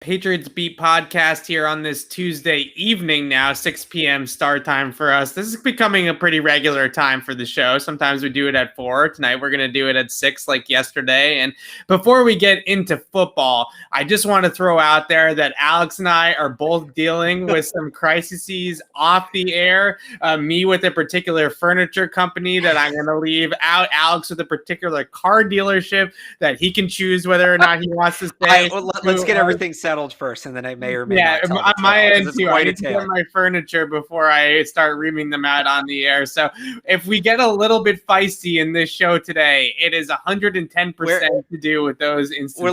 Patriots Beat podcast here on this Tuesday evening now, 6 p.m. start time for us. This is becoming a pretty regular time for the show. Sometimes we do it at 4. Tonight we're going to do it at 6 like yesterday. And before we get into football, I just want to throw out there that Alex and I are both dealing with some crises off the air. Me with a particular furniture company that I'm going to leave out. Alex with a particular car dealership that he can choose whether or not he wants to stay. Let's get everything settled first, and then I may or may not tell on my end too. I need to tale. get my furniture before I start reaming them out on the air. So if we get a little bit feisty in this show today, it is 110% to do with those instances. We're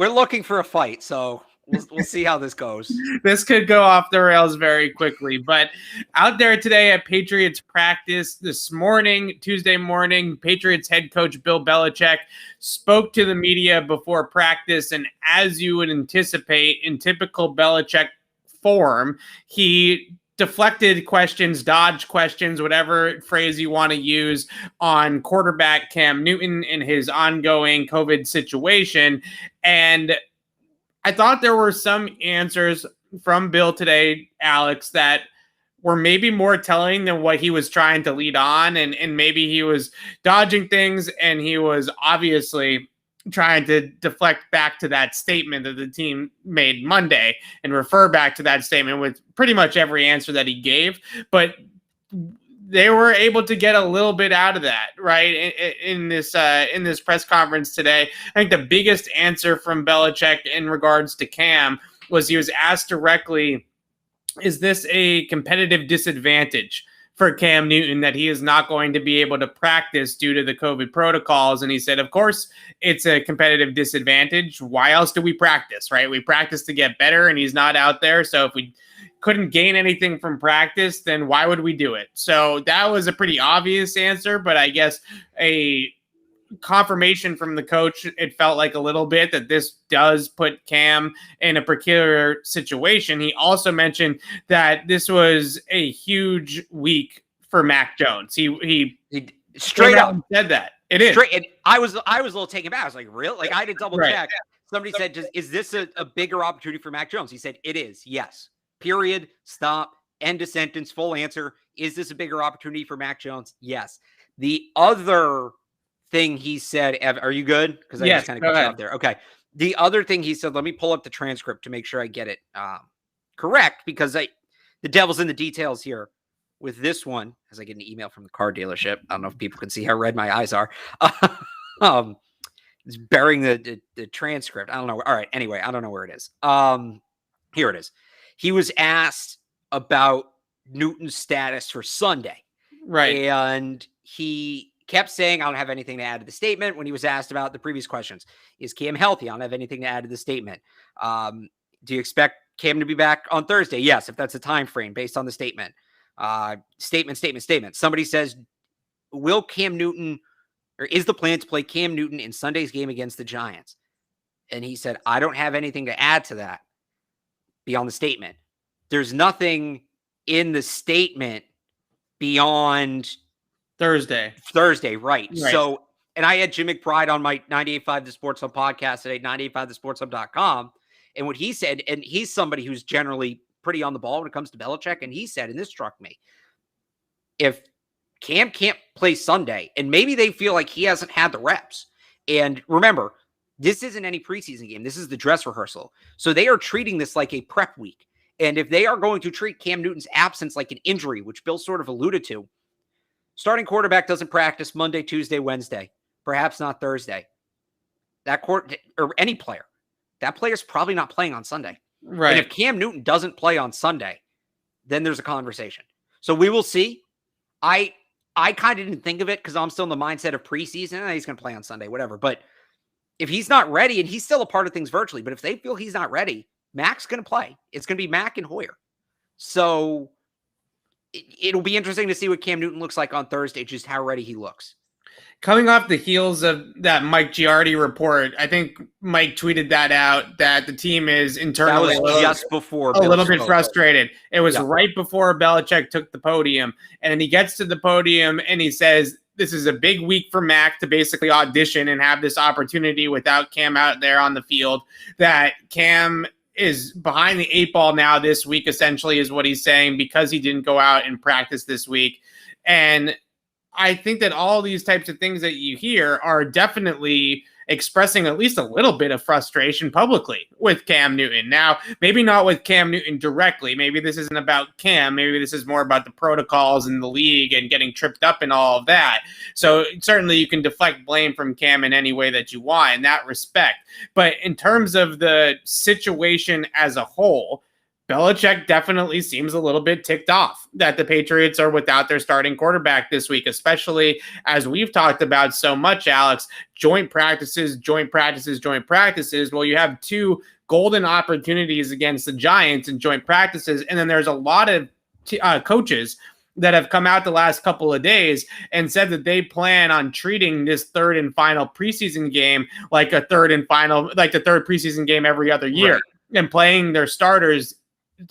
looking for a fight, so we'll see how this goes. This could go off the rails very quickly. But out there today at Patriots practice this morning, Tuesday morning, Patriots head coach Bill Belichick spoke to the media before practice. And as you would anticipate in typical Belichick form, he deflected questions, dodged questions, whatever phrase you want to use, on quarterback Cam Newton and his ongoing COVID situation. And I thought there were some answers from Bill today, Alex, that were maybe more telling than what he was trying to lead on. And maybe he was dodging things, and he was obviously trying to deflect back to that statement that the team made Monday and refer back to that statement with pretty much every answer that he gave. But they were able to get a little bit out of that, right? In this press conference today, I think the biggest answer from Belichick in regards to Cam was he was asked directly, is this a competitive disadvantage for Cam Newton that he is not going to be able to practice due to the COVID protocols? And he said, of course, it's a competitive disadvantage. Why else do we practice, right? We practice to get better, and he's not out there. So if we couldn't gain anything from practice, then why would we do it? So that was a pretty obvious answer, but I guess a confirmation from the coach, it felt like a little bit that this does put Cam in a peculiar situation. He also mentioned that this was a huge week for Mac Jones. He straight up said that. It is. And I was a little taken back. I was like, real? Like, I had to double check. Somebody said, is this a bigger opportunity for Mac Jones? He said, it is. Yes. Period. Stop. End of sentence. Full answer. Is this a bigger opportunity for Mac Jones? Yes. The other thing he said, are you good? Because I just kind of cut you off there. Okay. The other thing he said, let me pull up the transcript to make sure I get it correct, because the devil's in the details here with this one, as I get an email from the car dealership. I don't know if people can see how red my eyes are. It's burying the transcript. I don't know. All right. Anyway, I don't know where it is. Here it is. He was asked about Newton's status for Sunday. Right. And he kept saying, I don't have anything to add to the statement. When he was asked about the previous questions, is Cam healthy? I don't have anything to add to the statement. Do you expect Cam to be back on Thursday? Yes, if that's a time frame based on the statement. Statement. Somebody says, will Cam Newton, or is the plan to play Cam Newton in Sunday's game against the Giants? And he said, I don't have anything to add to that beyond the statement. There's nothing in the statement beyond Thursday, right? So, and I had Jim McBride on my 98.5 The Sports Hub podcast today, 98.5thesportshub.com. And what he said, and he's somebody who's generally pretty on the ball when it comes to Belichick, and he said, and this struck me, if Cam can't play Sunday, and maybe they feel like he hasn't had the reps, and remember, this isn't any preseason game. This is the dress rehearsal. So they are treating this like a prep week. And if they are going to treat Cam Newton's absence like an injury, which Bill sort of alluded to, starting quarterback doesn't practice Monday, Tuesday, Wednesday, perhaps not Thursday. That court or any player, that player's probably not playing on Sunday. Right. And if Cam Newton doesn't play on Sunday, then there's a conversation. So we will see. I kind of didn't think of it because I'm still in the mindset of preseason. He's going to play on Sunday, whatever. But if he's not ready, and he's still a part of things virtually, but if they feel he's not ready, Mac's going to play. It's going to be Mac and Hoyer. So it'll be interesting to see what Cam Newton looks like on Thursday, just how ready he looks. Coming off the heels of that Mike Giardi report, I think Mike tweeted that out, that the team is internally that was just before a little bit frustrated. It was right before Belichick took the podium, and he gets to the podium and he says, this is a big week for Mac to basically audition and have this opportunity without Cam out there on the field, that Cam is behind the 8 ball now this week, essentially, is what he's saying, because he didn't go out and practice this week. And I think that all these types of things that you hear are definitely expressing at least a little bit of frustration publicly with Cam Newton. Now, maybe not with Cam Newton directly. Maybe this isn't about Cam. Maybe this is more about the protocols in the league and getting tripped up and all of that. So certainly you can deflect blame from Cam in any way that you want in that respect. But in terms of the situation as a whole, Belichick definitely seems a little bit ticked off that the Patriots are without their starting quarterback this week, especially as we've talked about so much, Alex, joint practices. Well, you have 2 golden opportunities against the Giants in joint practices. And then there's a lot of coaches that have come out the last couple of days and said that they plan on treating this third and final preseason game like the third preseason game every other year, right, and playing their starters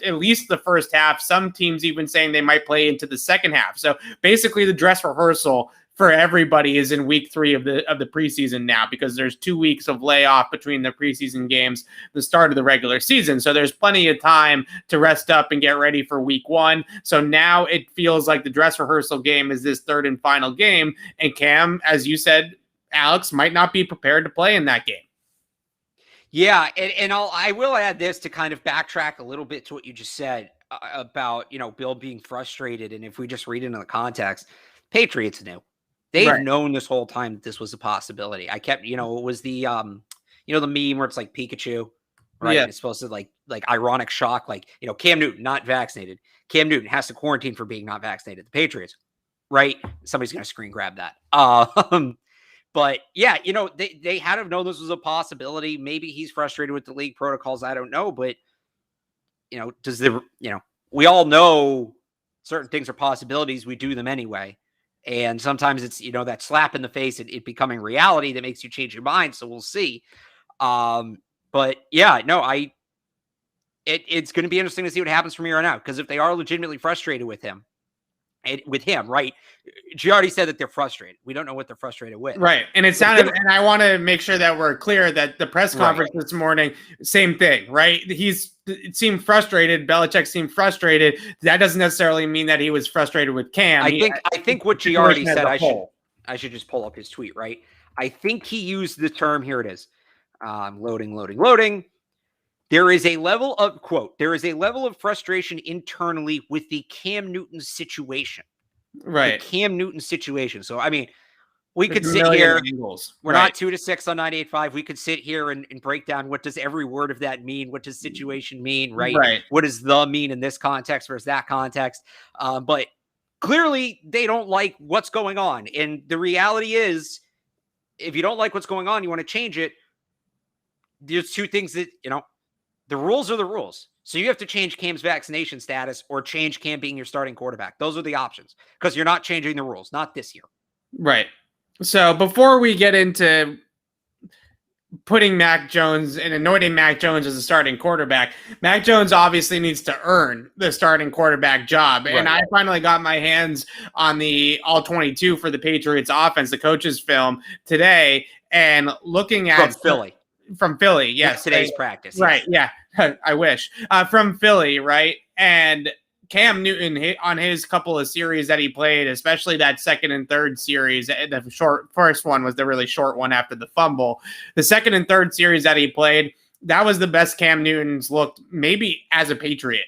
at least the first half. Some teams even saying they might play into the second half. So basically the dress rehearsal for everybody is in week 3 of the preseason now, because there's 2 weeks of layoff between the preseason games, the start of the regular season. So there's plenty of time to rest up and get ready for week 1. So now it feels like the dress rehearsal game is this third and final game. And Cam, as you said, Alex, might not be prepared to play in that game. Yeah, and I will add this to kind of backtrack a little bit to what you just said about, Bill being frustrated. And if we just read into the context, Patriots knew. They've known this whole time that this was a possibility. I kept, it was the, the meme where it's like Pikachu, right? Yeah. It's supposed to like ironic shock, Cam Newton not vaccinated. Cam Newton has to quarantine for being not vaccinated. The Patriots, right? Somebody's going to screen grab that. But yeah, they had to have known this was a possibility. Maybe he's frustrated with the league protocols. I don't know. But, we all know certain things are possibilities. We do them anyway. And sometimes it's, that slap in the face, it becoming reality that makes you change your mind. So we'll see. But yeah, no, it's going to be interesting to see what happens from here on out. Because if they are legitimately frustrated with him, right? Giardi said that they're frustrated. We don't know what they're frustrated with. Right. And it sounded, and I want to make sure that we're clear that the press conference this morning, same thing, right? It seemed frustrated. Belichick seemed frustrated. That doesn't necessarily mean that he was frustrated with Cam. I think what Giardi said, I should just pull up his tweet, right? I think he used the term, here it is. Loading. There is a level of, quote, there is a level of frustration internally with the Cam Newton situation. Right. The Cam Newton situation. So, I mean, we could sit here. We're not 2 to 6 on 98.5. We could sit here and break down what does every word of that mean? What does situation mean? Right. What does the mean in this context versus that context? But clearly they don't like what's going on. And the reality is, if you don't like what's going on, you want to change it. There's 2 things that, the rules are the rules. So you have to change Cam's vaccination status or change Cam being your starting quarterback. Those are the options, because you're not changing the rules, not this year. Right. So before we get into putting Mac Jones and anointing Mac Jones as a starting quarterback, Mac Jones obviously needs to earn the starting quarterback job. Right. And I finally got my hands on the All 22 for the Patriots offense, the coaches film today, and looking at from Philly, yes. Today's practice. Right, yeah. I wish. From Philly, right? And Cam Newton hit on his couple of series that he played, especially that second and third series. The first one was the really short one after the fumble. The second and third series that he played, that was the best Cam Newton's looked maybe as a Patriot.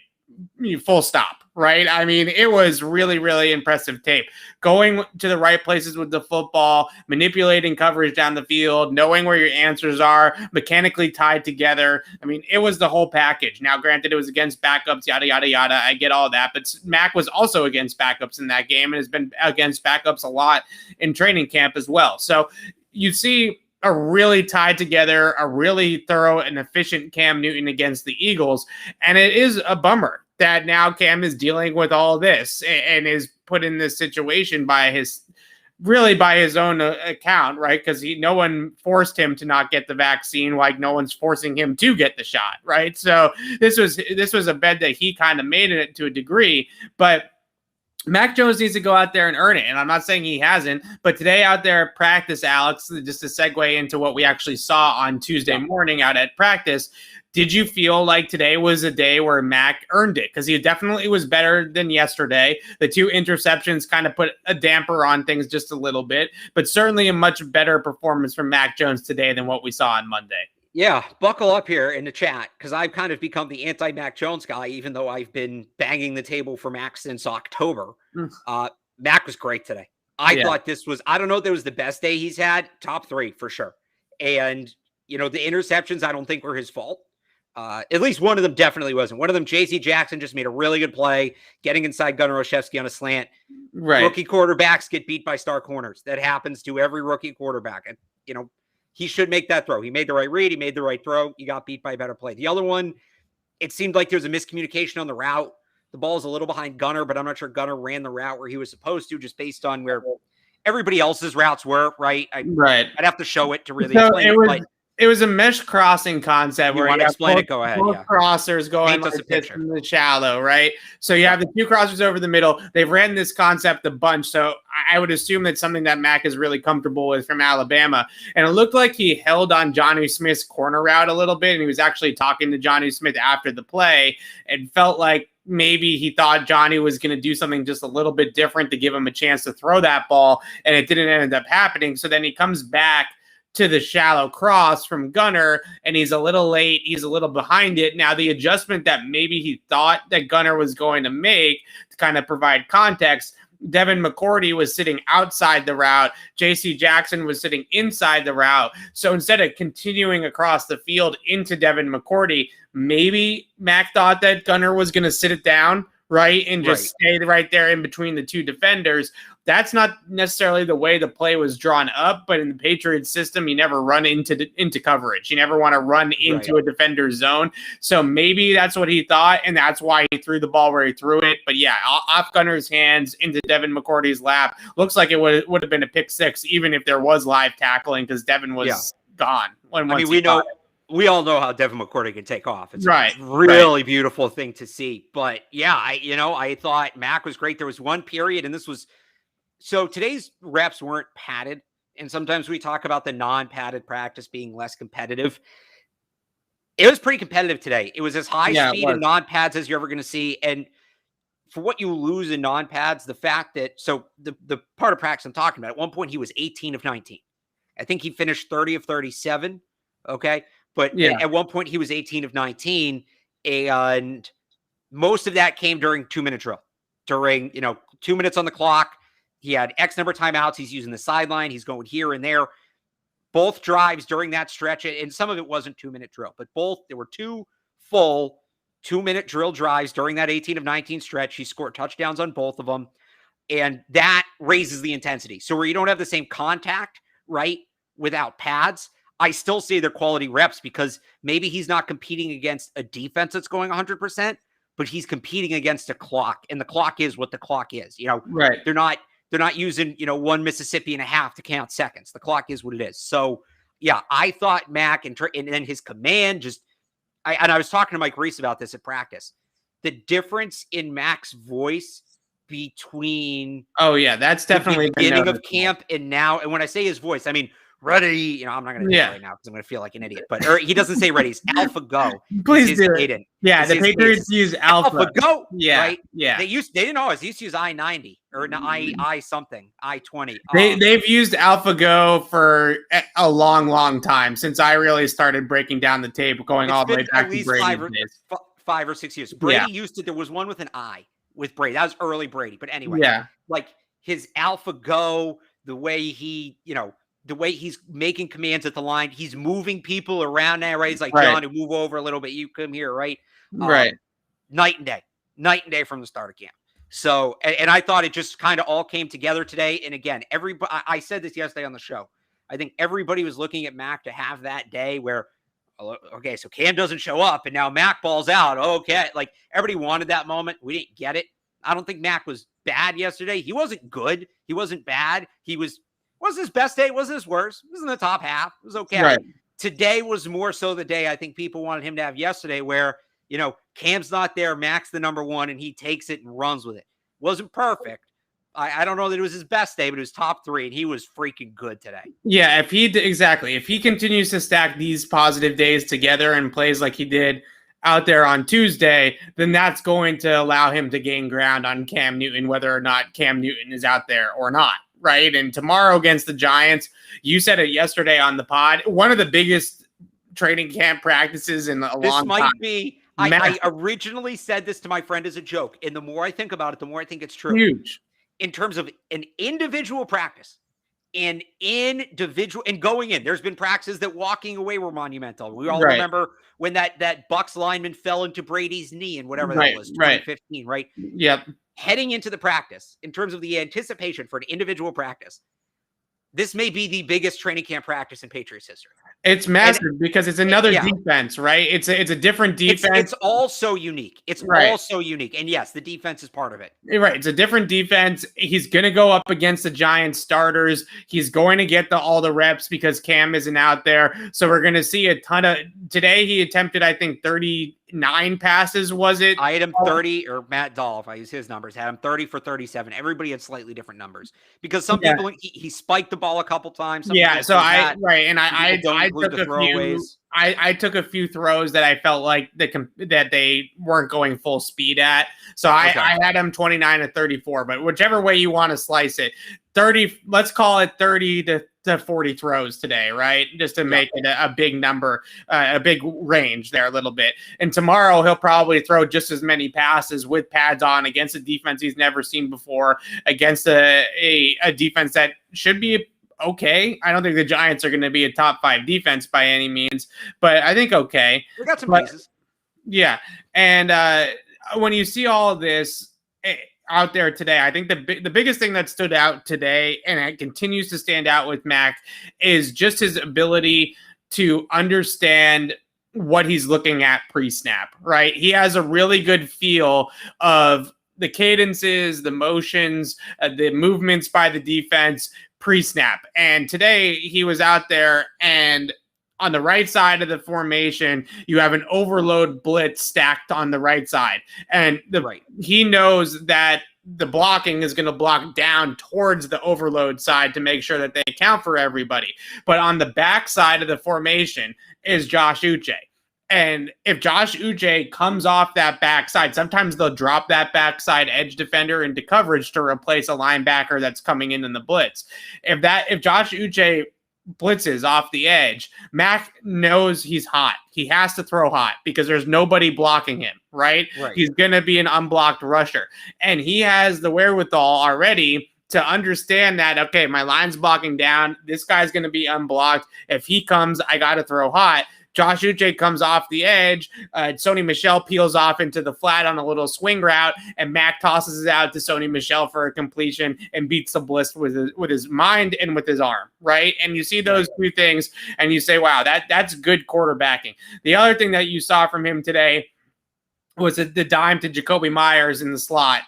Full stop. Right? I mean, it was really, really impressive tape. Going to the right places with the football, manipulating coverage down the field, knowing where your answers are, mechanically tied together. I mean, it was the whole package. Now, granted, it was against backups, yada, yada, yada. I get all that. But Mac was also against backups in that game and has been against backups a lot in training camp as well. So you see a really tied together, a really thorough and efficient Cam Newton against the Eagles. And it is a bummer that now Cam is dealing with all this and is put in this situation by his own account, right? Because no one forced him to not get the vaccine, like no one's forcing him to get the shot, right? So this was a bet that he kind of made it to a degree, but Mac Jones needs to go out there and earn it. And I'm not saying he hasn't, but today out there at practice, Alex, just to segue into what we actually saw on Tuesday morning out at practice, Did you feel like today was a day where Mac earned it? Because he definitely was better than yesterday. The 2 interceptions kind of put a damper on things just a little bit, but certainly a much better performance from Mac Jones today than what we saw on Monday. Yeah, buckle up here in the chat, because I've kind of become the anti-Mac Jones guy, even though I've been banging the table for Mac since October. Mac was great today. I thought this was, I don't know if it was the best day he's had, top 3 for sure. And, the interceptions, I don't think were his fault. At least one of them definitely wasn't. One of them, J.C. Jackson, just made a really good play, getting inside Gunnar Olszewski on a slant. Right. Rookie quarterbacks get beat by star corners. That happens to every rookie quarterback. And, he should make that throw. He made the right read. He made the right throw. He got beat by a better play. The other one, it seemed like there was a miscommunication on the route. The ball's a little behind Gunnar, but I'm not sure Gunnar ran the route where he was supposed to, just based on where everybody else's routes were, right? I'd have to show it to really explain it. It was a mesh crossing concept where you want to explain it. Go ahead. Both crossers going like this in the shallow, right? So you have the 2 crossers over the middle. They've ran this concept a bunch. So I would assume that's something that Mac is really comfortable with from Alabama. And it looked like he held on Jonnu Smith's corner route a little bit. And he was actually talking to Jonnu Smith after the play and felt like maybe he thought Jonnu was going to do something just a little bit different to give him a chance to throw that ball. And it didn't end up happening. So then he comes back to the shallow cross from Gunnar, and he's a little late. He's a little behind it. Now, the adjustment that maybe he thought that Gunnar was going to make to kind of provide context, Devin McCourty was sitting outside the route. J.C. Jackson was sitting inside the route. So instead of continuing across the field into Devin McCourty, maybe Mac thought that Gunnar was going to sit it down, right, and just stay right there in between the 2 defenders. That's not necessarily the way the play was drawn up, but in the Patriots system, you never run into coverage. You never want to run into a defender's zone. So maybe that's what he thought, and that's why he threw the ball where he threw it. But yeah, off Gunnar's hands into Devin McCourty's lap. Looks like it would have been a pick 6, even if there was live tackling, because Devin was gone. We all know how Devin McCourty can take off. It's a really beautiful thing to see. But yeah, I thought Mac was great. There was one period, and this was, so today's reps weren't padded. And sometimes we talk about the non-padded practice being less competitive. It was pretty competitive today. It was as high speed in non-pads as you're ever going to see. And for what you lose in non-pads, the fact that, so the part of practice I'm talking about, at one point he was 18 of 19. I think he finished 30 of 37. Okay. But at one point he was 18 of 19, and most of that came during 2-minute drill. During, 2 minutes on the clock, he had X number of timeouts. He's using the sideline. He's going here and there. Both drives during that stretch, and some of it wasn't 2-minute drill, but there were 2 full 2-minute drill drives during that 18 of 19 stretch. He scored touchdowns on both of them, and that raises the intensity. So where you don't have the same contact, right, without pads, I still say they're quality reps, because maybe he's not competing against a defense that's going 100%, but he's competing against a clock, and the clock is what the clock is. They're not using, 1 Mississippi and a half to count seconds. The clock is what it is. So yeah, I thought Mac and then his command I was talking to Mike Reese about this at practice. The difference in Mac's voice between that's definitely the beginning of camp and now. And when I say his voice, I mean ready. I'm not going to do it right now because I'm going to feel like an idiot. But he doesn't say ready. It's Alpha Go. Please do it. Yeah, the Patriots use Alpha Go. Yeah, right? Yeah. They didn't always. They used to use I-90 or I something, I-20. They've used Alpha Go for a long, long time, since I really started breaking down the tape, going all the way back to Brady days. 5 or 6 years. Brady used to. There was one with an I with Brady. That was early Brady. But anyway, like his Alpha Go, the way he, the way he's making commands at the line, he's moving people around now, right? He's like, John, to move over a little bit. You come here, right? Night and day from the start of camp. So, and I thought it just kind of all came together today. And again, I said this yesterday on the show. I think everybody was looking at Mac to have that day where, okay, so Cam doesn't show up and now Mac balls out. Okay. Like everybody wanted that moment. We didn't get it. I don't think Mac was bad yesterday. He wasn't good. He wasn't bad. Was his best day? Was his worst? It was in the top half. It was okay. Right. Today was more so the day I think people wanted him to have yesterday, where, Cam's not there, Mac's the number 1, and he takes it and runs with it. Wasn't perfect, I don't know that it was his best day, but it was top 3, and he was freaking good today. Yeah, if he continues to stack these positive days together and plays like he did out there on Tuesday, then that's going to allow him to gain ground on Cam Newton, whether or not Cam Newton is out there or not, right? And tomorrow against the Giants, you said it yesterday on the pod, one of the biggest training camp practices in a long time. This might be. I originally said this to my friend as a joke, and the more I think about it, the more I think it's true. Huge. In terms of an individual practice, and going in, there's been practices that walking away were monumental. We all remember when that Bucks lineman fell into Brady's knee and whatever that was, 2015, right? Yep. Heading into the practice, in terms of the anticipation for an individual practice, this may be the biggest training camp practice in Patriots history. It's massive because it's another defense, right? It's a different defense. It's all so unique. It's all so unique. And yes, the defense is part of it. Right. It's a different defense. He's going to go up against the Giants starters. He's going to get all the reps because Cam isn't out there. So we're going to see a ton of today. He attempted, I think, 39 passes. Was it? I had him 30, or Matt Dahl, if I use his numbers, had him 30 for 37. Everybody had slightly different numbers because some people, he spiked the ball a couple times. So I took a few throws that I felt like that they weren't going full speed at. So I had him 29 to 34, but whichever way you want to slice it, 30, let's call it 30 to 40 throws today, right? Just to make it a big number, a big range there a little bit. And tomorrow he'll probably throw just as many passes with pads on against a defense he's never seen before, against a defense that should be okay. I don't think the Giants are going to be a top 5 defense by any means, but I think okay. We got some pieces. Yeah. And when you see all of this out there today, I think the biggest thing that stood out today, and it continues to stand out with Mac, is just his ability to understand what he's looking at pre-snap, right? He has a really good feel of the cadences, the motions, the movements by the defense pre-snap. And today he was out there, and on the right side of the formation, you have an overload blitz stacked on the right side. And he knows that the blocking is going to block down towards the overload side to make sure that they account for everybody. But on the back side of the formation is Josh Uche. And if Josh Uche comes off that backside, sometimes they'll drop that backside edge defender into coverage to replace a linebacker that's coming in the blitz. If Josh Uche blitzes off the edge, Mac knows he's hot. He has to throw hot because there's nobody blocking him, right? He's going to be an unblocked rusher. And he has the wherewithal already to understand that, okay, my line's blocking down. This guy's going to be unblocked. If he comes, I got to throw hot. Josh Uche comes off the edge. Sony Michel peels off into the flat on a little swing route, and Mac tosses it out to Sony Michel for a completion and beats the blitz with his mind and with his arm, right? And you see those two things, and you say, wow, that's good quarterbacking. The other thing that you saw from him today was the dime to Jacoby Myers in the slot.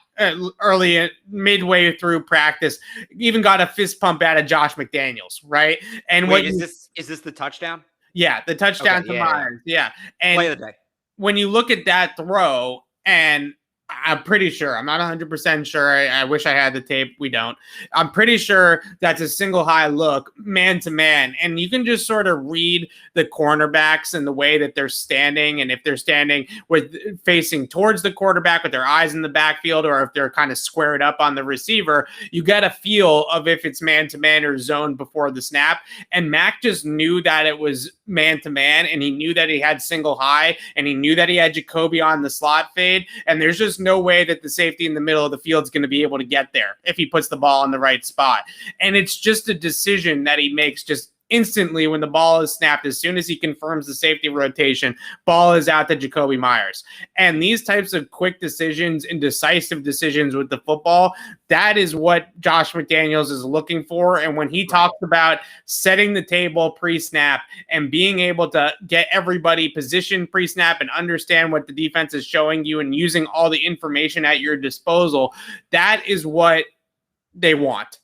Midway through practice, even got a fist pump out of Josh McDaniels, right? And is this the touchdown? Yeah, the touchdown to Myers. Yeah. And play of the day. When you look at that throw, and I'm pretty sure, I'm not 100% sure. I wish I had the tape. We don't. I'm pretty sure that's a single high look, man to man. And you can just sort of read the cornerbacks and the way that they're standing. And if they're standing facing towards the quarterback with their eyes in the backfield, or if they're kind of squared up on the receiver, you get a feel of if it's man to man or zone before the snap. And Mac just knew that it was man to man, and he knew that he had single high, and he knew that he had Jacoby on the slot fade. And there's just no way that the safety in the middle of the field is going to be able to get there if he puts the ball in the right spot. And it's just a decision that he makes just instantly when the ball is snapped. As soon as he confirms the safety rotation, ball is out to Jacoby Myers. And these types of quick decisions and decisive decisions with the football, that is what Josh McDaniels is looking for. And when he talks about setting the table pre-snap and being able to get everybody positioned pre-snap and understand what the defense is showing you and using all the information at your disposal, that is what they want.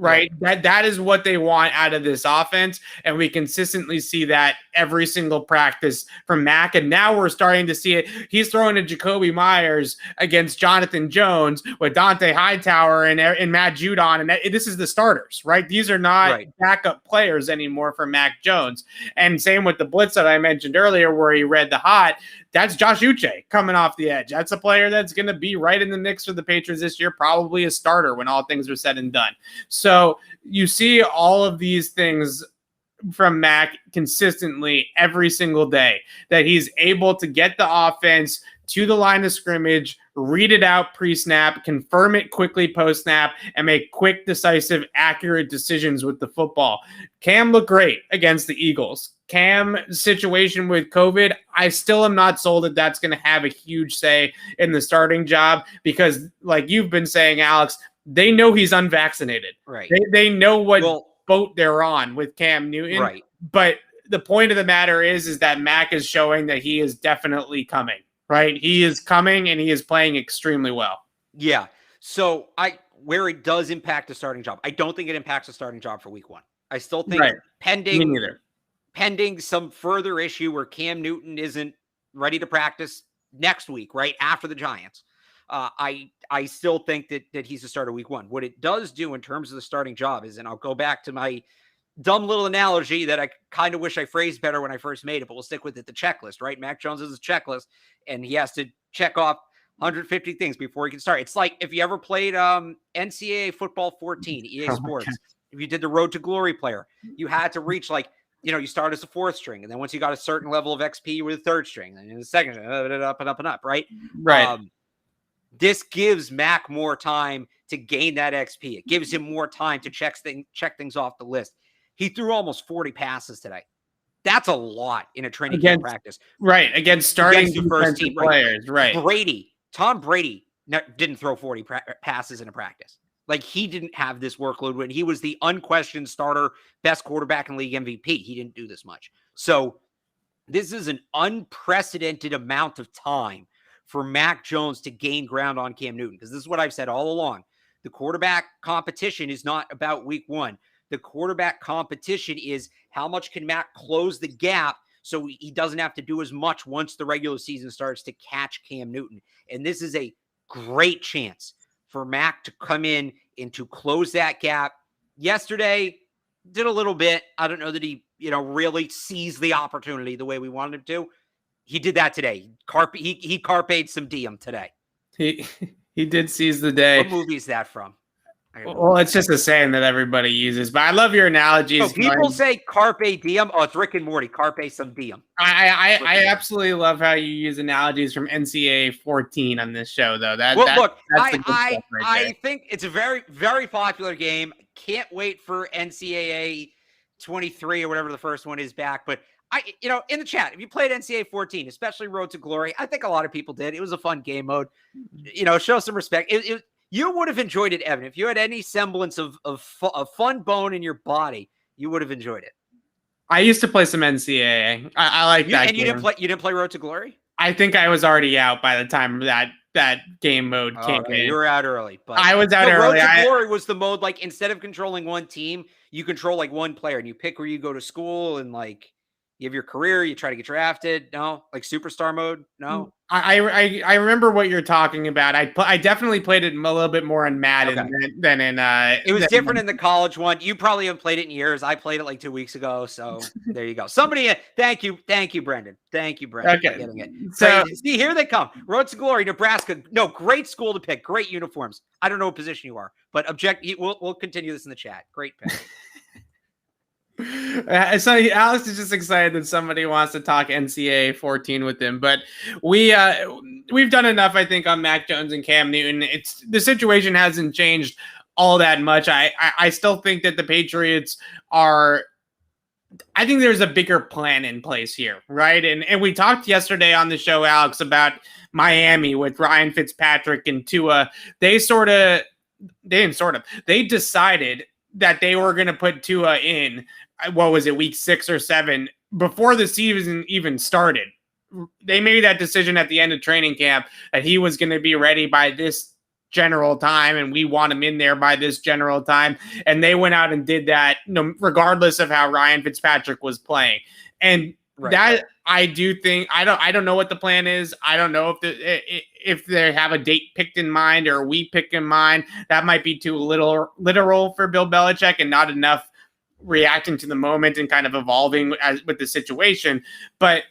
right? That is what they want out of this offense. And we consistently see that every single practice from Mac. And now we're starting to see it. He's throwing to Jacoby Myers against Jonathan Jones with Dante Hightower and Matt Judon. And this is the starters, right? These are not backup players anymore for Mac Jones. And same with the blitz that I mentioned earlier, where he read the hot. That's Josh Uche coming off the edge. That's a player that's going to be right in the mix for the Patriots this year, probably a starter when all things are said and done. So you see all of these things from Mac consistently every single day, that he's able to get the offense to the line of scrimmage, read it out pre-snap, confirm it quickly post-snap, and make quick, decisive, accurate decisions with the football. Cam looked great against the Eagles. Cam's situation with COVID, I still am not sold that that's going to have a huge say in the starting job because, like you've been saying, Alex, they know he's unvaccinated. Right. They know what boat they're on with Cam Newton. Right. But the point of the matter is that Mac is showing that he is definitely coming. Right. He is coming and he is playing extremely well. Yeah. So where it does impact the starting job, I don't think it impacts the starting job for week 1. I still think pending some further issue where Cam Newton isn't ready to practice next week, right after the Giants. I still think that he's a starter week 1. What it does do in terms of the starting job is, and I'll go back to my dumb little analogy that I kind of wish I phrased better when I first made it, but we'll stick with it. The checklist, right? Mac Jones is a checklist and he has to check off 150 things before he can start. It's like if you ever played NCAA football 14, EA Sports, if you did the Road to Glory player, you had to reach you start as a 4th string. And then once you got a certain level of XP, you were the 3rd string. And in the 2nd string, up and up and up, right? Right. This gives Mac more time to gain that XP. It gives him more time to check things off the list. He threw almost 40 passes today. That's a lot in a training camp practice. Right. Against starting first team players. Right. Tom Brady didn't throw 40 passes in a practice. Like, he didn't have this workload when he was the unquestioned starter, best quarterback in league MVP. He didn't do this much. So this is an unprecedented amount of time for Mac Jones to gain ground on Cam Newton. Because this is what I've said all along. The quarterback competition is not about week 1. The quarterback competition is how much can Mac close the gap so he doesn't have to do as much once the regular season starts to catch Cam Newton. And this is a great chance for Mac to come in and to close that gap. Yesterday, did a little bit. I don't know that he, really seized the opportunity the way we wanted him to. He did that today. He carped some diem today. He did seize the day. What movie is that from? Well, it's just a saying that everybody uses, but I love your analogies. So people say carpe diem. Oh, it's Rick and Morty. Carpe some diem. I absolutely love how you use analogies from NCAA 14 on this show, though. I think it's a very, very popular game. Can't wait for NCAA 23 or whatever the first one is back. But in the chat, if you played NCAA 14, especially Road to Glory, I think a lot of people did. It was a fun game mode. Show some respect. You would have enjoyed it, Evan. If you had any semblance of fun bone in your body, you would have enjoyed it. I used to play some NCAA. I like that. And you didn't play Road to Glory? I think I was already out by the time that game mode came in. You were out early. But I was out early. Road to Glory was the mode, like, instead of controlling one team, you control like one player and you pick where you go to school and like you have your career, you try to get drafted. No, like superstar mode. No, I remember what you're talking about. I definitely played it a little bit more in Madden than in. It was different in the college one. You probably haven't played it in years. I played it like 2 weeks ago. So there you go. Somebody, thank you, Brendan. Thank you, Brendan. Okay, for getting it. So see, here they come. Road to Glory, Nebraska. No, great school to pick. Great uniforms. I don't know what position you are, but we'll continue this in the chat. Great pick. So Alex is just excited that somebody wants to talk NCAA 14 with him, but we've done enough, I think, on Mac Jones and Cam Newton. The situation hasn't changed all that much. I still think that the Patriots are. I think there's a bigger plan in place here, right? And we talked yesterday on the show, Alex, about Miami with Ryan Fitzpatrick and Tua. They decided that they were going to put Tua in, what was it, week 6 or 7, before the season even started. They made that decision at the end of training camp that he was going to be ready by this general time and we want him in there by this general time. And they went out and did that, regardless of how Ryan Fitzpatrick was playing. And that I do think I don't know what the plan is. I don't know if they have a date picked in mind or a week picked in mind. That might be too literal for Bill Belichick and not enough reacting to the moment and kind of evolving with the situation. But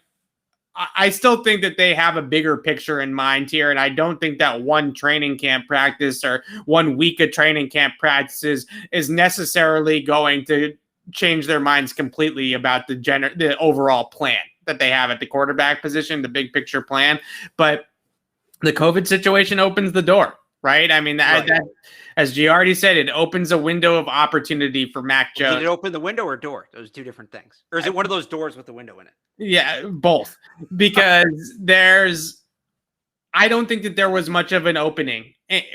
I still think that they have a bigger picture in mind here. And I don't think that one training camp practice or 1 week of training camp practices is necessarily going to change their minds completely about the overall plan that they have at the quarterback position, the big picture plan. But the COVID situation opens the door, right? I mean, that as Giardi said, it opens a window of opportunity for Mac Jones. Did it open the window or door? Those two different things. Or is it one of those doors with the window in it? Yeah, both. Because I don't think that there was much of an opening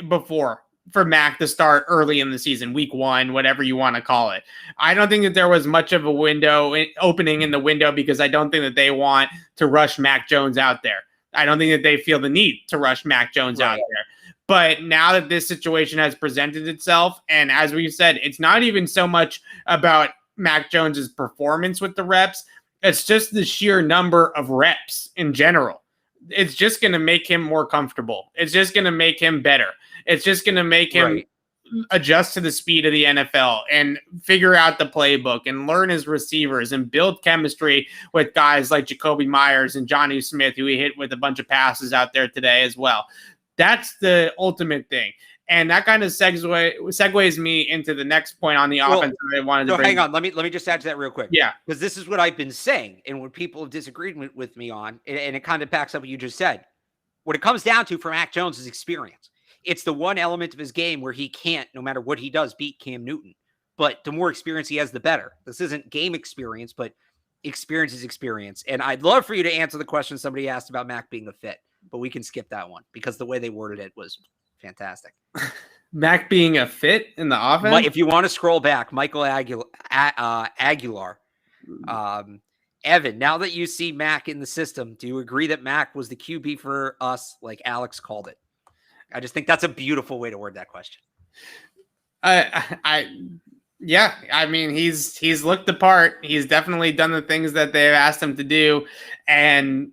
before for Mac to start early in the season, week 1, whatever you want to call it. I don't think that there was much of a opening in the window because I don't think that they want to rush Mac Jones out there. I don't think that they feel the need to rush Mac Jones out there. But now that this situation has presented itself, and as we've said, it's not even so much about Mac Jones's performance with the reps. It's just the sheer number of reps in general. It's just going to make him more comfortable. It's just going to make him better. It's just going to make him adjust to the speed of the NFL and figure out the playbook and learn his receivers and build chemistry with guys like Jacoby Myers and Johnny Smith, who he hit with a bunch of passes out there today as well. That's the ultimate thing. And that kind of segues me into the next point on the offense that I wanted to bring. Hang on. Let me just add to that real quick. Yeah. Because this is what I've been saying and what people have disagreed with me on, and it kind of backs up what you just said. What it comes down to for Mac Jones is experience. It's the one element of his game where he can't, no matter what he does, beat Cam Newton. But the more experience he has, the better. This isn't game experience, but experience is experience. And I'd love for you to answer the question somebody asked about Mac being a fit, but we can skip that one because the way they worded it was fantastic. Mac being a fit in the offense? If you want to scroll back, Michael Aguilar. Evan, now that you see Mac in the system, do you agree that Mac was the QB for us like Alex called it? I just think that's a beautiful way to word that question. Yeah, I mean, he's looked the part. He's definitely done the things that they've asked him to do. And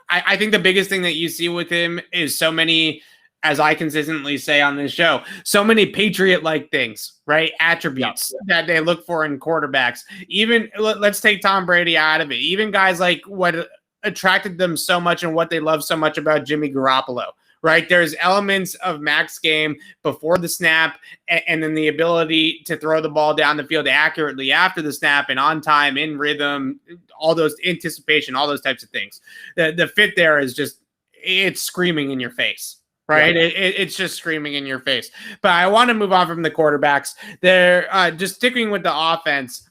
I think the biggest thing that you see with him is so many, as I consistently say on this show, so many Patriot-like things, right? Attributes that they look for in quarterbacks. Even let's take Tom Brady out of it. Even guys like what attracted them so much and what they love so much about Jimmy Garoppolo. Right, there's elements of Mac's game before the snap, and then the ability to throw the ball down the field accurately after the snap and on time, in rhythm, all those anticipation, all those types of things. The fit there is just, it's screaming in your face, right? It's just screaming in your face. But I want to move on from the quarterbacks. They're just sticking with the offense.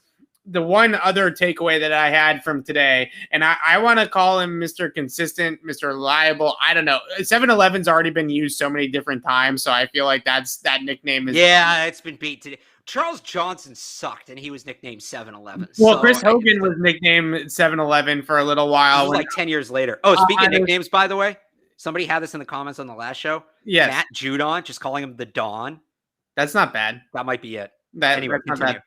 The one other takeaway that I had from today, and I want to call him Mr. Consistent, Mr. Reliable. I don't know. 7-Eleven's already been used so many different times, so I feel like that nickname is... Yeah, it's been beat today. Charles Johnson sucked, and he was nicknamed 7-Eleven. Well, so Chris Hogan was nicknamed 7-Eleven for a little while. Like 10 years later. Oh, speaking of nicknames, by the way, somebody had this in the comments on the last show. Yes. Matt Judon, just calling him the Don. That's not bad. That might be it. Anyway, continue.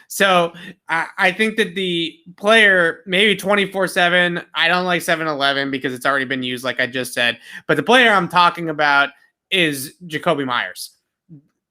So I think that the player, maybe 24/7, I don't like 7-Eleven because it's already been used, like I just said. But the player I'm talking about is Jacoby Myers.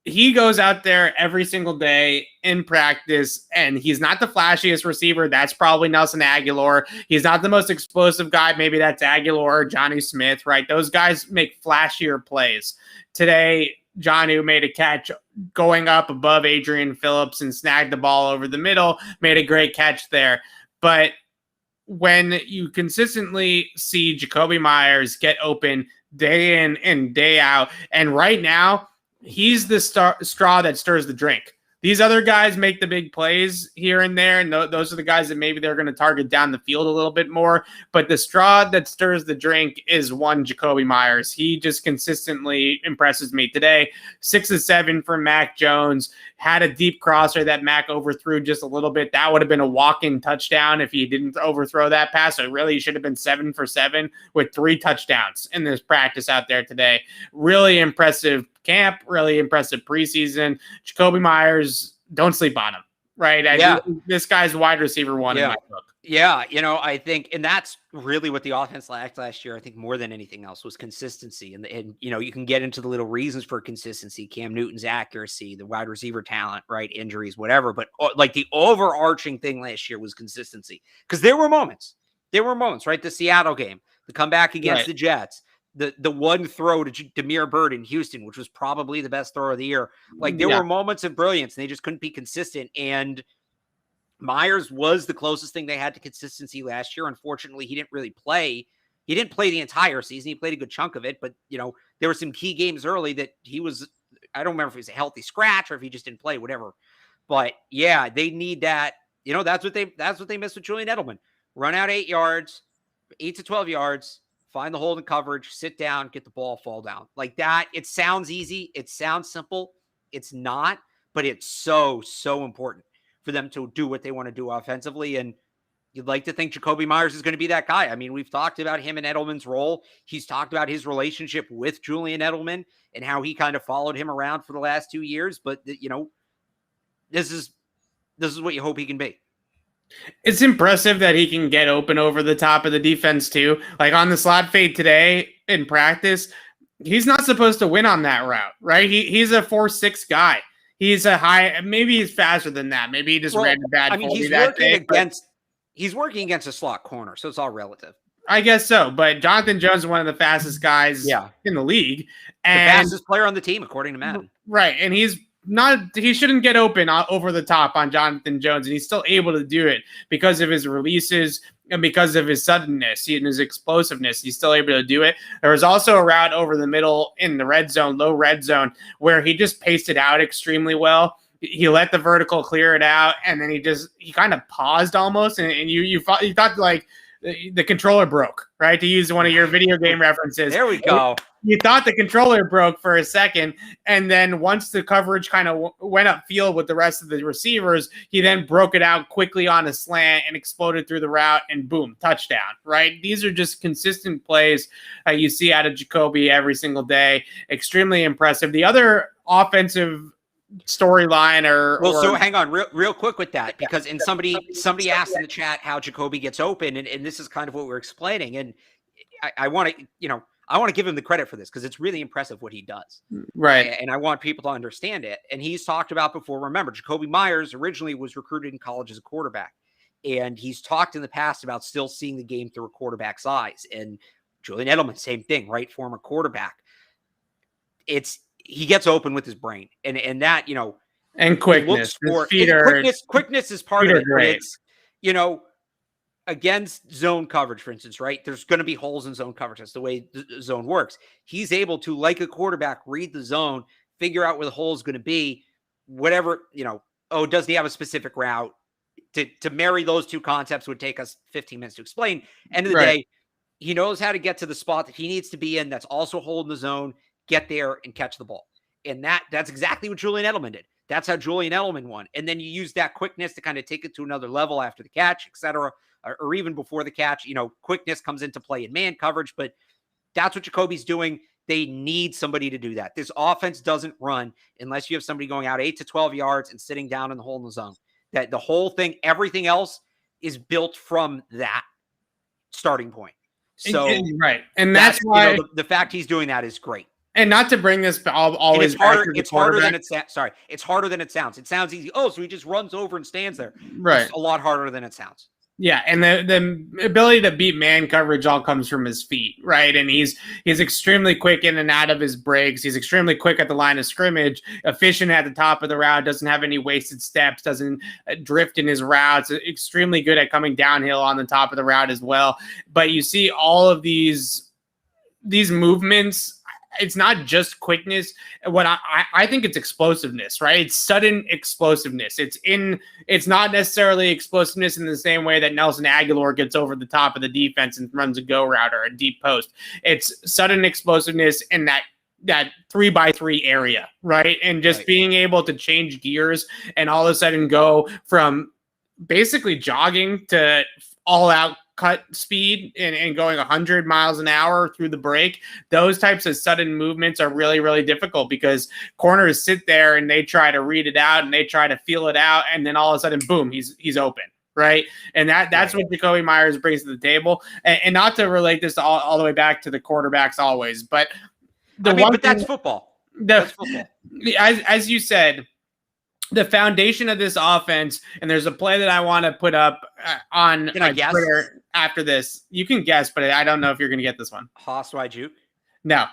He goes out there every single day in practice, and he's not the flashiest receiver. That's probably Nelson Aguilar. He's not the most explosive guy. Maybe that's Aguilar or Johnny Smith, right? Those guys make flashier plays. Today, Jonnu made a catch going up above Adrian Phillips and snagged the ball over the middle, made a great catch there. But when you consistently see Jacoby Myers get open day in and day out, and right now, he's the straw that stirs the drink. These other guys make the big plays here and there, and those are the guys that maybe they're going to target down the field a little bit more. But the straw that stirs the drink is one Jacoby Myers. He just consistently impresses me today. 6 of 7 for Mac Jones. Had a deep crosser that Mac overthrew just a little bit. That would have been a walk-in touchdown if he didn't overthrow that pass. So really, he should have been 7 for 7 with 3 touchdowns in this practice out there today. Really impressive camp, really impressive preseason. Jacoby Myers, don't sleep on him, right? This guy's wide receiver one in my book. Yeah, I think, and that's really what the offense lacked last year. I think more than anything else was consistency. And you can get into the little reasons for consistency, Cam Newton's accuracy, the wide receiver talent, right? Injuries, whatever. But like the overarching thing last year was consistency, because there were moments, right? The Seattle game, the comeback against the Jets, the one throw to Damiere Byrd in Houston, which was probably the best throw of the year. Like there were moments of brilliance, and they just couldn't be consistent. And Myers was the closest thing they had to consistency last year. Unfortunately, he didn't really play. He didn't play the entire season. He played a good chunk of it, but there were some key games early that he was, I don't remember if he was a healthy scratch or if he just didn't play, whatever. But yeah, they need that. That's what they missed with Julian Edelman. Run out 8 yards, 8 to 12 yards, find the hole in coverage, sit down, get the ball, fall down. Like that. It sounds easy. It sounds simple. It's not, but it's so, so important for them to do what they want to do offensively. And you'd like to think Jacoby Myers is going to be that guy. I mean, we've talked about him and Edelman's role. He's talked about his relationship with Julian Edelman and how he kind of followed him around for the last 2 years. But, this is what you hope he can be. It's impressive that he can get open over the top of the defense too. Like on the slot fade today in practice, he's not supposed to win on that route, right? He's a 4.6 guy. He's a high, maybe he's faster than that. Maybe he just ran a bad. I mean, he's working against a slot corner, so it's all relative. I guess so, but Jonathan Jones is one of the fastest guys in the league. And the fastest player on the team, according to Madden. Right, and he shouldn't get open over the top on Jonathan Jones, and he's still able to do it because of his releases and because of his suddenness and his explosiveness. He's still able to do it. There was also a route over the middle in the red zone, low red zone, where he just paced it out extremely well. He let the vertical clear it out, and then he kind of paused almost, and you thought like the controller broke, right? To use one of your video game references. There we go. You thought the controller broke for a second, and then once the coverage kind of went upfield with the rest of the receivers, he then broke it out quickly on a slant and exploded through the route, and boom, touchdown, right? These are just consistent plays you see out of Jacoby every single day. Extremely impressive. The other offensive storyline so hang on real quick with that, because somebody asked in the chat how Jacoby gets open, and this is kind of what we're explaining, and I want to give him the credit for this because it's really impressive what he does. Right. And I want people to understand it. And he's talked about before, remember, Jacoby Myers originally was recruited in college as a quarterback, and he's talked in the past about still seeing the game through a quarterback's eyes. And Julian Edelman, same thing, right? Former quarterback. He gets open with his brain, and that, and quickness. Quickness is part of it. But it's, against zone coverage, for instance, right? There's going to be holes in zone coverage. That's the way the zone works. He's able to, like a quarterback, read the zone, figure out where the hole is going to be, whatever, does he have a specific route? To marry those two concepts would take us 15 minutes to explain. End of the day, he knows how to get to the spot that he needs to be in. That's also holding the zone, get there and catch the ball. And that's exactly what Julian Edelman did. That's how Julian Edelman won. And then you use that quickness to kind of take it to another level after the catch, et cetera, or even before the catch. Quickness comes into play in man coverage, but that's what Jacoby's doing. They need somebody to do that. This offense doesn't run unless you have somebody going out 8 to 12 yards and sitting down in the hole in the zone. That the whole thing, everything else is built from that starting point. So, right. And that's why the fact he's doing that is great. And not to bring this always it's harder. It's harder than it sounds. Sorry, it's harder than it sounds. It sounds easy. Oh, so he just runs over and stands there. Right. It's a lot harder than it sounds. Yeah, and the ability to beat man coverage all comes from his feet, right? And he's extremely quick in and out of his breaks. He's extremely quick at the line of scrimmage, efficient at the top of the route, doesn't have any wasted steps, doesn't drift in his routes, extremely good at coming downhill on the top of the route as well. But you see all of these movements. It's not just quickness. What I think it's explosiveness, right? It's sudden explosiveness. It's not necessarily explosiveness in the same way that Nelson Aguilar gets over the top of the defense and runs a go route or a deep post. It's sudden explosiveness in that 3x3 area, right? And just being able to change gears and all of a sudden go from basically jogging to all out cut speed and going 100 miles an hour through the break, those types of sudden movements are really, really difficult because corners sit there and they try to read it out and they try to feel it out. And then all of a sudden, boom, he's open. Right. And that's what Jacoby Myers brings to the table. And not to relate this all the way back to the quarterbacks always, but that's football. That's football. As you said, the foundation of this offense, and there's a play that I want to put up on Twitter after this. You can guess, but I don't know if you're going to get this one. Haas wide juke? No.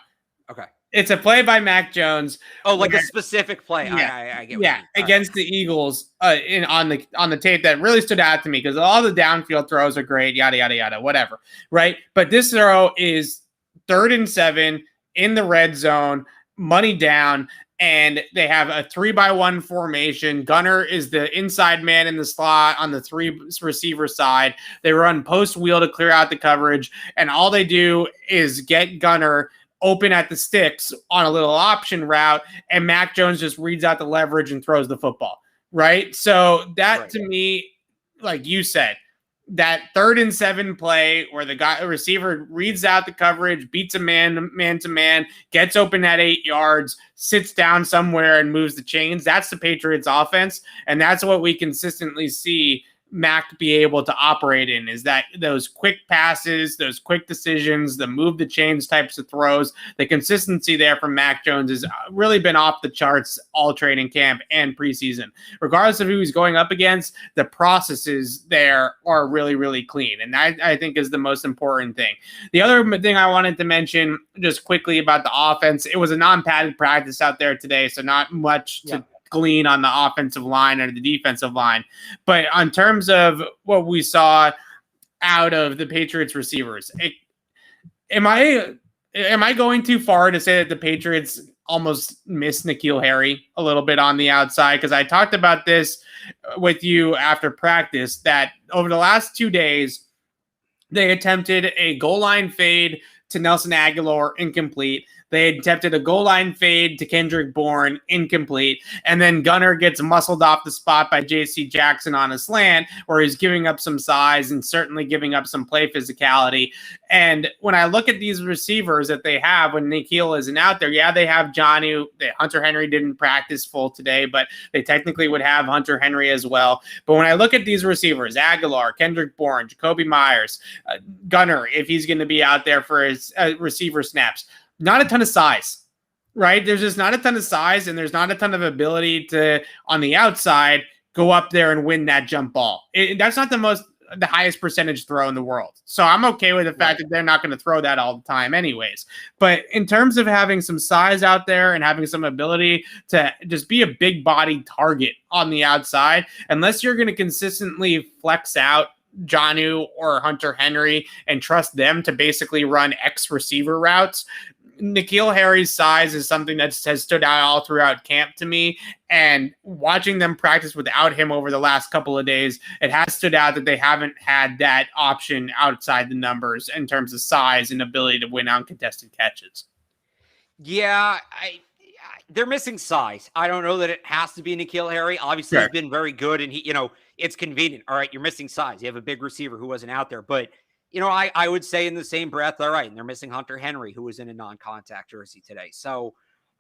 Okay. It's a play by Mac Jones. Oh, like a specific play. Yeah, I get against the Eagles on the tape that really stood out to me because all the downfield throws are great, yada, yada, yada, whatever, right? But this throw is 3rd and 7 in the red zone, money down, and they have a 3-by-1 formation. Gunner is the inside man in the slot on the 3 receiver side. They run post wheel to clear out the coverage, and all they do is get Gunner open at the sticks on a little option route, and Mac Jones just reads out the leverage and throws the football, right? So that to me, like you said, that 3rd and 7 play where the receiver reads out the coverage, beats a man to man, gets open at 8 yards, sits down somewhere and moves the chains. That's the Patriots offense. And that's what we consistently see Mac be able to operate in, is that those quick passes, those quick decisions, the move the chains types of throws. The consistency there from Mac Jones has really been off the charts all training camp and preseason. Regardless of who he's going up against, the processes there are really, really clean. And that, I think, is the most important thing. The other thing I wanted to mention just quickly about the offense, it was a non-padded practice out there today, so not much to glean on the offensive line or the defensive line. But in terms of what we saw out of the Patriots receivers, am I going too far to say that the Patriots almost missed N'Keal Harry a little bit on the outside? Because I talked about this with you after practice, that over the last 2 days, they attempted a goal line fade to Nelson Aguilar, incomplete. They attempted a goal line fade to Kendrick Bourne, incomplete. And then Gunner gets muscled off the spot by J.C. Jackson on a slant, where he's giving up some size and certainly giving up some play physicality. And when I look at these receivers that they have when N'Keal isn't out there, they have Jonnu. Hunter Henry didn't practice full today, but they technically would have Hunter Henry as well. But when I look at these receivers, Aguilar, Kendrick Bourne, Jacoby Myers, Gunner, if he's going to be out there for his receiver snaps, not a ton of size, right? There's just not a ton of size, and there's not a ton of ability to, on the outside, go up there and win that jump ball. That's not the highest percentage throw in the world. So I'm okay with the fact that they're not going to throw that all the time anyways. But in terms of having some size out there and having some ability to just be a big body target on the outside, unless you're going to consistently flex out Jonnu or Hunter Henry and trust them to basically run X receiver routes, N'Keal Harry's size is something that has stood out all throughout camp to me. And watching them practice without him over the last couple of days, it has stood out that they haven't had that option outside the numbers in terms of size and ability to win uncontested catches. Yeah, they're missing size. I don't know that it has to be N'Keal Harry. Obviously, he's been very good, and it's convenient. All right, you're missing size. You have a big receiver who wasn't out there, but I would say in the same breath, all right, and they're missing Hunter Henry, who was in a non-contact jersey today. So,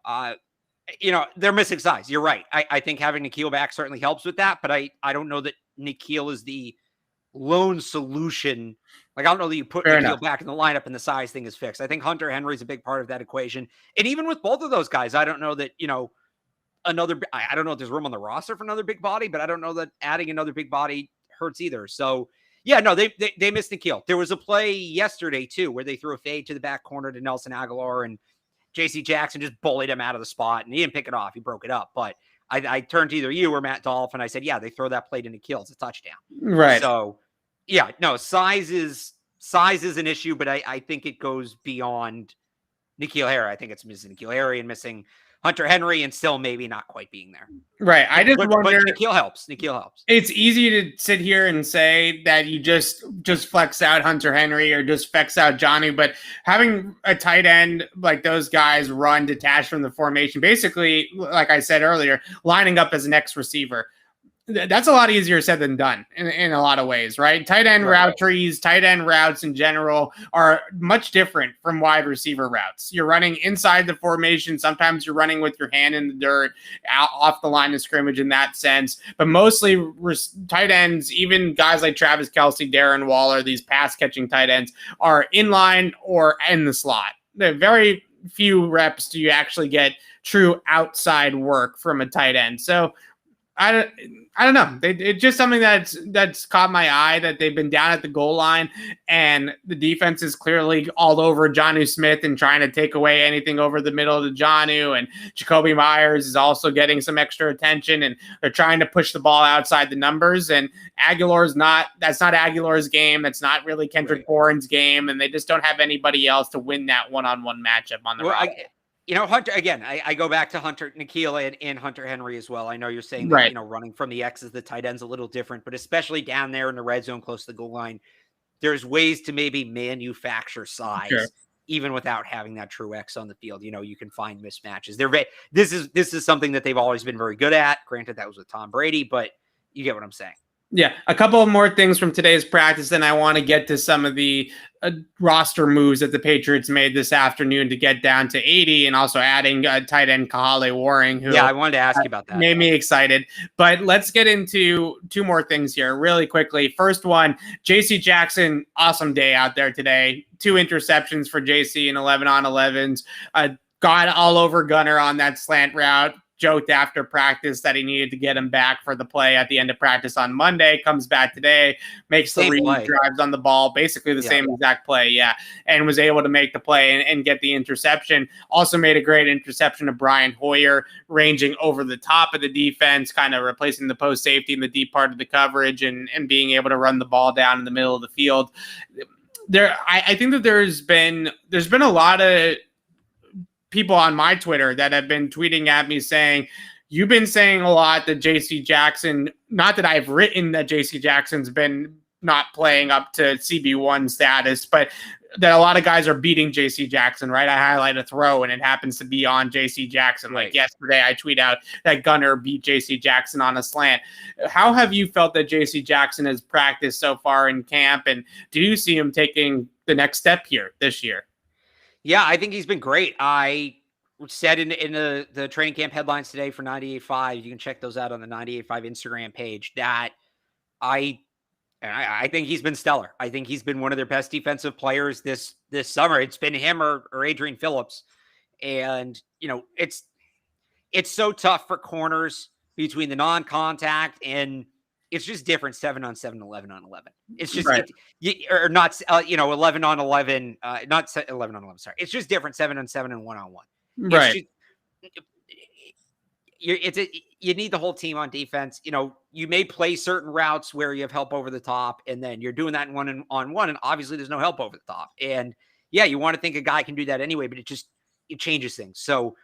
they're missing size. You're right. I think having N'Keal back certainly helps with that, but I don't know that N'Keal is the lone solution. Like, I don't know that you put N'Keal back in the lineup and the size thing is fixed. I think Hunter Henry is a big part of that equation. And even with both of those guys, I don't know that, I don't know if there's room on the roster for another big body, but I don't know that adding another big body hurts either. So, yeah, no, they missed N'Keal. There was a play yesterday, too, where they threw a fade to the back corner to Nelson Aguilar, and J.C. Jackson just bullied him out of the spot, and he didn't pick it off. He broke it up. But I turned to either you or Matt Dolph, and I said, yeah, they throw that play to N'Keal. It's a touchdown. Right. So, yeah, no, size is an issue, but I think it goes beyond N'Keal Harry. I think it's missing N'Keal Harry and missing Hunter Henry and still maybe not quite being there. Right. I just wonder. But N'Keal helps. N'Keal helps. It's easy to sit here and say that you just flex out Hunter Henry or just flex out Jonnu, but having a tight end like those guys run detached from the formation, basically, like I said earlier, lining up as an X receiver. That's a lot easier said than done in a lot of ways, right? Tight end route trees, tight end routes in general are much different from wide receiver routes. You're running inside the formation. Sometimes you're running with your hand in the dirt out off the line of scrimmage in that sense. But mostly tight ends, even guys like Travis Kelce, Darren Waller, these pass catching tight ends are in line or in the slot. They're very few reps do you actually get true outside work from a tight end. So I don't know. It's just something that's caught my eye that they've been down at the goal line and the defense is clearly all over Jonnu Smith and trying to take away anything over the middle of the Jonnu, and Jacoby Myers is also getting some extra attention and they're trying to push the ball outside the numbers, and that's not Aguilar's game. That's not really Kendrick Bourne's game, and they just don't have anybody else to win that one-on-one matchup on the route. Hunter, again, I go back to Hunter, Nikhil, and Hunter Henry as well. I know you're saying that, running from the X's, the tight end's a little different, but especially down there in the red zone close to the goal line, there's ways to maybe manufacture size, even without having that true X on the field. You can find mismatches. This is something that they've always been very good at. Granted, that was with Tom Brady, but you get what I'm saying. Yeah, a couple of more things from today's practice, then I want to get to some of the roster moves that the Patriots made this afternoon to get down to 80, and also adding tight end Kahale Warring, who I wanted to ask you about that. Made me excited. But let's get into two more things here really quickly. First one, J.C. Jackson, awesome day out there today. 2 interceptions for J.C. in 11-on-11s. Got all over Gunner on that slant route. Joked after practice that he needed to get him back for the play at the end of practice on Monday, comes back today, makes the read, drives on the ball, basically the same exact play, and was able to make the play and get the interception. Also made a great interception to Brian Hoyer, ranging over the top of the defense, kind of replacing the post safety in the deep part of the coverage and being able to run the ball down in the middle of the field. I think that there's been a lot of people on my Twitter that have been tweeting at me saying, you've been saying a lot that J.C. Jackson, not that I've written that J.C. Jackson's been not playing up to CB1 status, but that a lot of guys are beating J.C. Jackson, right? I highlight a throw and it happens to be on J.C. Jackson. Like yesterday, I tweet out that Gunner beat J.C. Jackson on a slant. How have you felt that J.C. Jackson has practiced so far in camp? And do you see him taking the next step here this year? Yeah, I think he's been great. I said in the training camp headlines today for 98.5, you can check those out on the 98.5 Instagram page, that I think he's been stellar. I think he's been one of their best defensive players this summer. It's been him or Adrian Phillips. And, it's so tough for corners between the non-contact and it's just different 7-on-7, 11-on-11. It's just, or not, 11-on-11, not 11-on-11, sorry. It's just different 7-on-7 and 1-on-1. Right. You need the whole team on defense. You may play certain routes where you have help over the top, and then you're doing that in 1-on-1, and obviously there's no help over the top. And you want to think a guy can do that anyway, but it changes things. So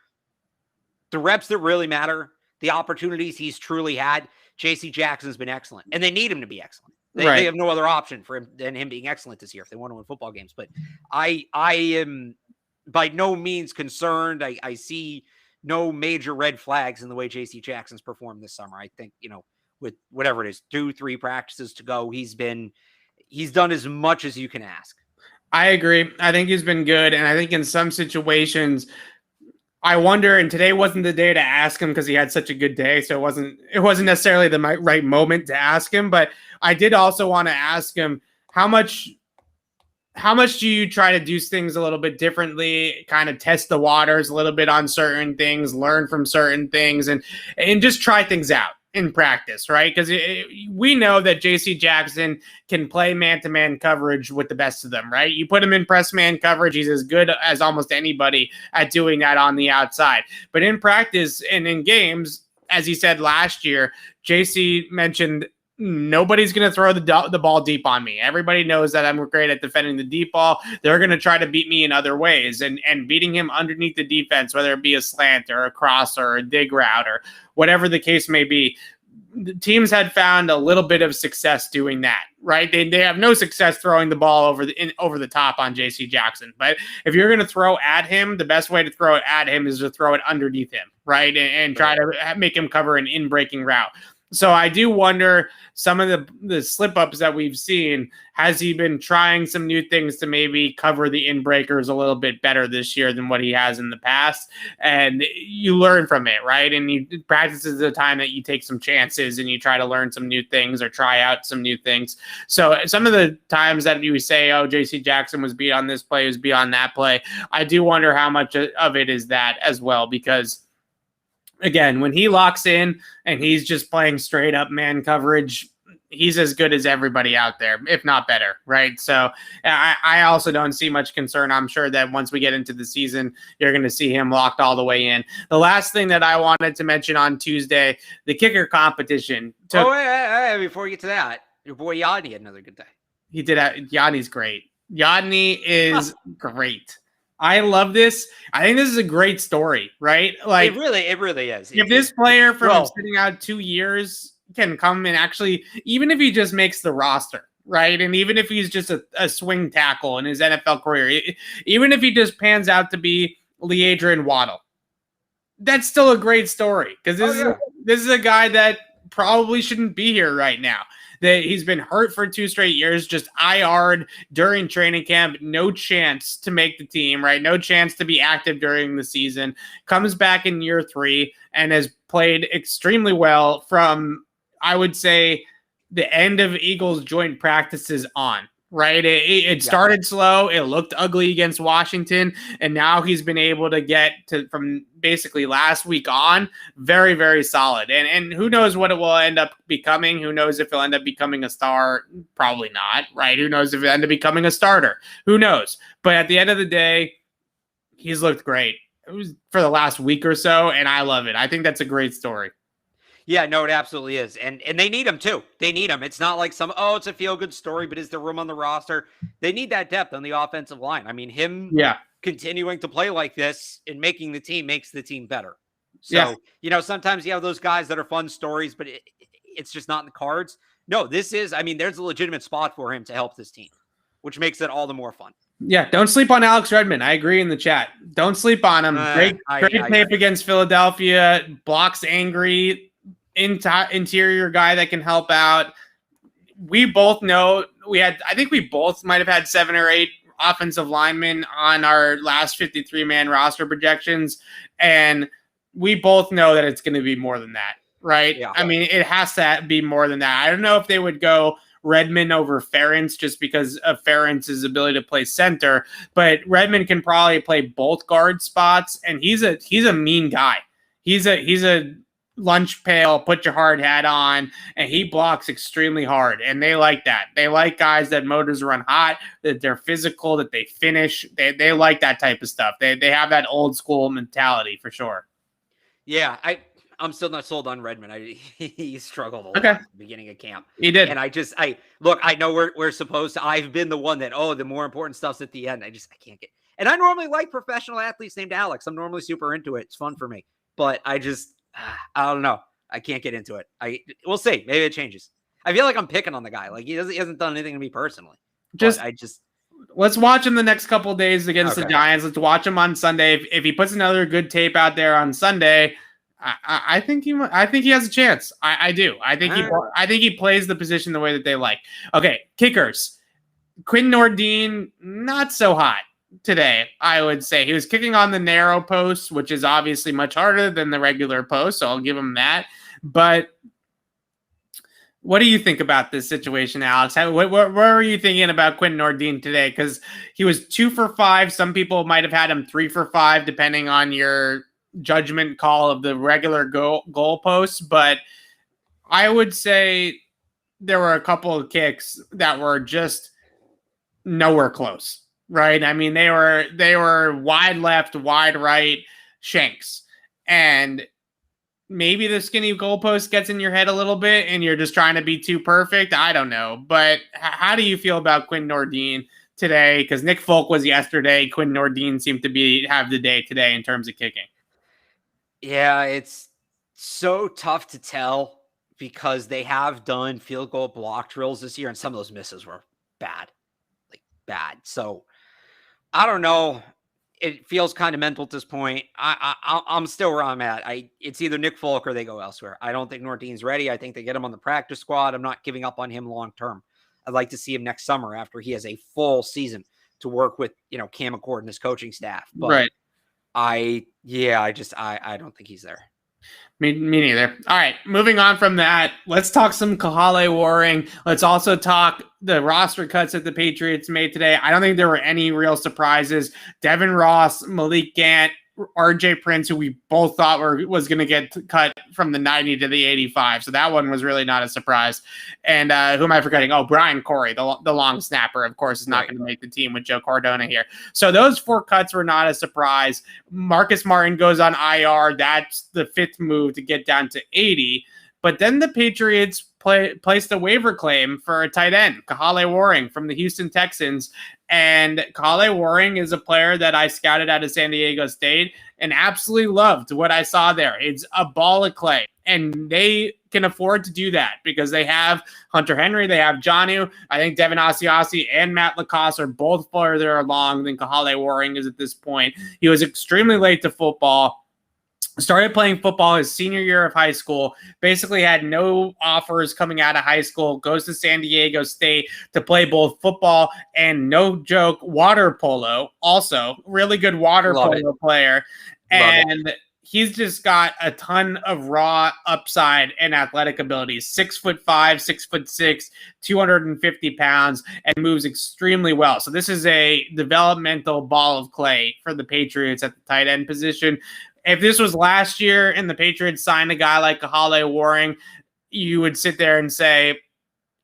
the reps that really matter, the opportunities he's truly had, J.C. Jackson's been excellent, and they need him to be excellent. They have no other option for him than him being excellent this year if they want to win football games. But I am by no means concerned. I see no major red flags in the way J.C. Jackson's performed this summer. I think, with whatever it is, 2-3 practices to go, he's done as much as you can ask. I agree. I think he's been good, and I think in some situations, I wonder, and today wasn't the day to ask him because he had such a good day, so it wasn't necessarily the right moment to ask him. But I did also want to ask him how much do you try to do things a little bit differently, kind of test the waters a little bit on certain things, learn from certain things, and just try things out in practice, right? Because we know that J.C. Jackson can play man-to-man coverage with the best of them, right? You put him in press man coverage, he's as good as almost anybody at doing that on the outside. But in practice and in games, as he said last year, J.C. mentioned, nobody's going to throw the ball deep on me. Everybody knows that I'm great at defending the deep ball. They're going to try to beat me in other ways, and beating him underneath the defense, whether it be a slant or a cross or a dig route or whatever the case may be. The teams had found a little bit of success doing that, right? They have no success throwing the ball over the top on J.C. Jackson. But if you're going to throw at him, the best way to throw it at him is to throw it underneath him, right? And try to make him cover an in-breaking route. So I do wonder some of the slip-ups that we've seen, has he been trying some new things to maybe cover the in-breakers a little bit better this year than what he has in the past? And you learn from it, right? And you practice is the time that you take some chances and you try to learn some new things or try out some new things. So some of the times that you say, oh, J.C. Jackson was beat on this play, was beat on that play, I do wonder how much of it is that as well, because again, when he locks in and he's just playing straight up man coverage, he's as good as everybody out there, if not better, right? So I also don't see much concern. I'm sure that once we get into the season, you're going to see him locked all the way in. The last thing that I wanted to mention on Tuesday, the kicker competition. Before we get to that, your boy Yadni had another good day. He did. Yadni's great. Yadni is great. I love this. I think this is a great story, right? Like it really is. If this player from sitting out 2 years can come and actually, even if he just makes the roster, right? And even if he's just a swing tackle in his NFL career, even if he just pans out to be Leadrian Waddle, that's still a great story, because this is a guy that probably shouldn't be here right now. That he's been hurt for 2 straight years, just IR'd during training camp, no chance to make the team, right? No chance to be active during the season. Comes back in year 3 and has played extremely well from, I would say, the end of Eagles joint practices on. Right. It started slow. It looked ugly against Washington. And now he's been able to get to, from basically last week on, very, very solid. And who knows what it will end up becoming? Who knows if he'll end up becoming a star? Probably not. Right. Who knows if he'll end up becoming a starter? Who knows? But at the end of the day, he's looked great. It was for the last week or so. And I love it. I think that's a great story. Yeah, no, it absolutely is. And they need him too. They need him. It's not like it's a feel-good story, but is there room on the roster? They need that depth on the offensive line. I mean, him continuing to play like this and making the team makes the team better. So, sometimes you have those guys that are fun stories, but it's just not in the cards. No, there's a legitimate spot for him to help this team, which makes it all the more fun. Yeah, don't sleep on Alex Redmond. I agree in the chat. Don't sleep on him. Great tape against Philadelphia. Blocks angry. Interior guy that can help out. We both know I think we both might have had 7 or 8 offensive linemen on our last 53-man roster projections, and we both know that it's going to be more than that, right? Yeah. I mean, it has to be more than that. I don't know if they would go Redmond over Ferentz just because of Ferentz's ability to play center, but Redmond can probably play both guard spots, and he's a mean guy. He's a lunch pail, put your hard hat on, and he blocks extremely hard. And they like that. They like guys that motors run hot, that they're physical, that they finish. They like that type of stuff. They have that old school mentality for sure. Yeah, I'm still not sold on Redmond. He struggled a lot at the beginning of camp. He did. And I know we're supposed to, I've been the one that, the more important stuff's at the end. I can't get, and I normally like professional athletes named Alex. I'm normally super into it. It's fun for me, but I don't know. I can't get into it. We'll see. Maybe it changes. I feel like I'm picking on the guy. Like he hasn't done anything to me personally. Let's watch him the next couple of days against the Giants. Let's watch him on Sunday. If he puts another good tape out there on Sunday, I think he has a chance. I do. I think he plays the position the way that they like. Okay, kickers. Quinn Nordin, not so hot today, I would say. He was kicking on the narrow post, which is obviously much harder than the regular post, so I'll give him that. But what do you think about this situation, Alex? What were you thinking about Quinn Nordin today? Because he was 2 for 5. Some people might have had him 3 for 5, depending on your judgment call of the regular goal posts. But I would say there were a couple of kicks that were just nowhere close. Right. I mean, they were wide left, wide right shanks. And maybe the skinny goalpost gets in your head a little bit and you're just trying to be too perfect. I don't know. But how do you feel about Quinn Nordin today? Because Nick Folk was yesterday. Quinn Nordin seemed to have the day today in terms of kicking. Yeah, it's so tough to tell because they have done field goal block drills this year, and some of those misses were bad. So I don't know. it feels kind of mental at this point. I'm still where I'm at. It's either Nick Folk or they go elsewhere. I don't think Nordin's ready. I think they get him on the practice squad. I'm not giving up on him long term. I'd like to see him next summer after he has a full season to work with, Cam McCord and his coaching staff. But right. I don't think he's there. Me neither. All right, moving on from that, let's talk some Kahale Warring. Let's also talk the roster cuts that the Patriots made today. I don't think there were any real surprises. Devin Ross, Malik Gant, RJ Prince, who we both thought was going to get cut from the 90 to the 85. So that one was really not a surprise. And who am I forgetting? Oh, Brian Corey, the long snapper, of course, is not going to make the team with Joe Cardona here. So those 4 cuts were not a surprise. Marcus Martin goes on IR. That's the 5th move to get down to 80. But then the Patriots placed a waiver claim for a tight end, Kahale Warring from the Houston Texans. And Kahale Warring is a player that I scouted out of San Diego State and absolutely loved what I saw there. It's a ball of clay. And they can afford to do that because they have Hunter Henry, they have Jonnu. I think Devin Asiasi and Matt Lacoste are both further along than Kahale Warring is at this point. He was extremely late to football. Started playing football his senior year of high school, basically had no offers coming out of high school, goes to San Diego State to play both football and, no joke, water polo. Also, really good water polo player. And he's just got a ton of raw upside and athletic abilities. 6'5", 6'6", 250 pounds, and moves extremely well. So this is a developmental ball of clay for the Patriots at the tight end position. If this was last year and the Patriots signed a guy like Kahale Warring, you would sit there and say,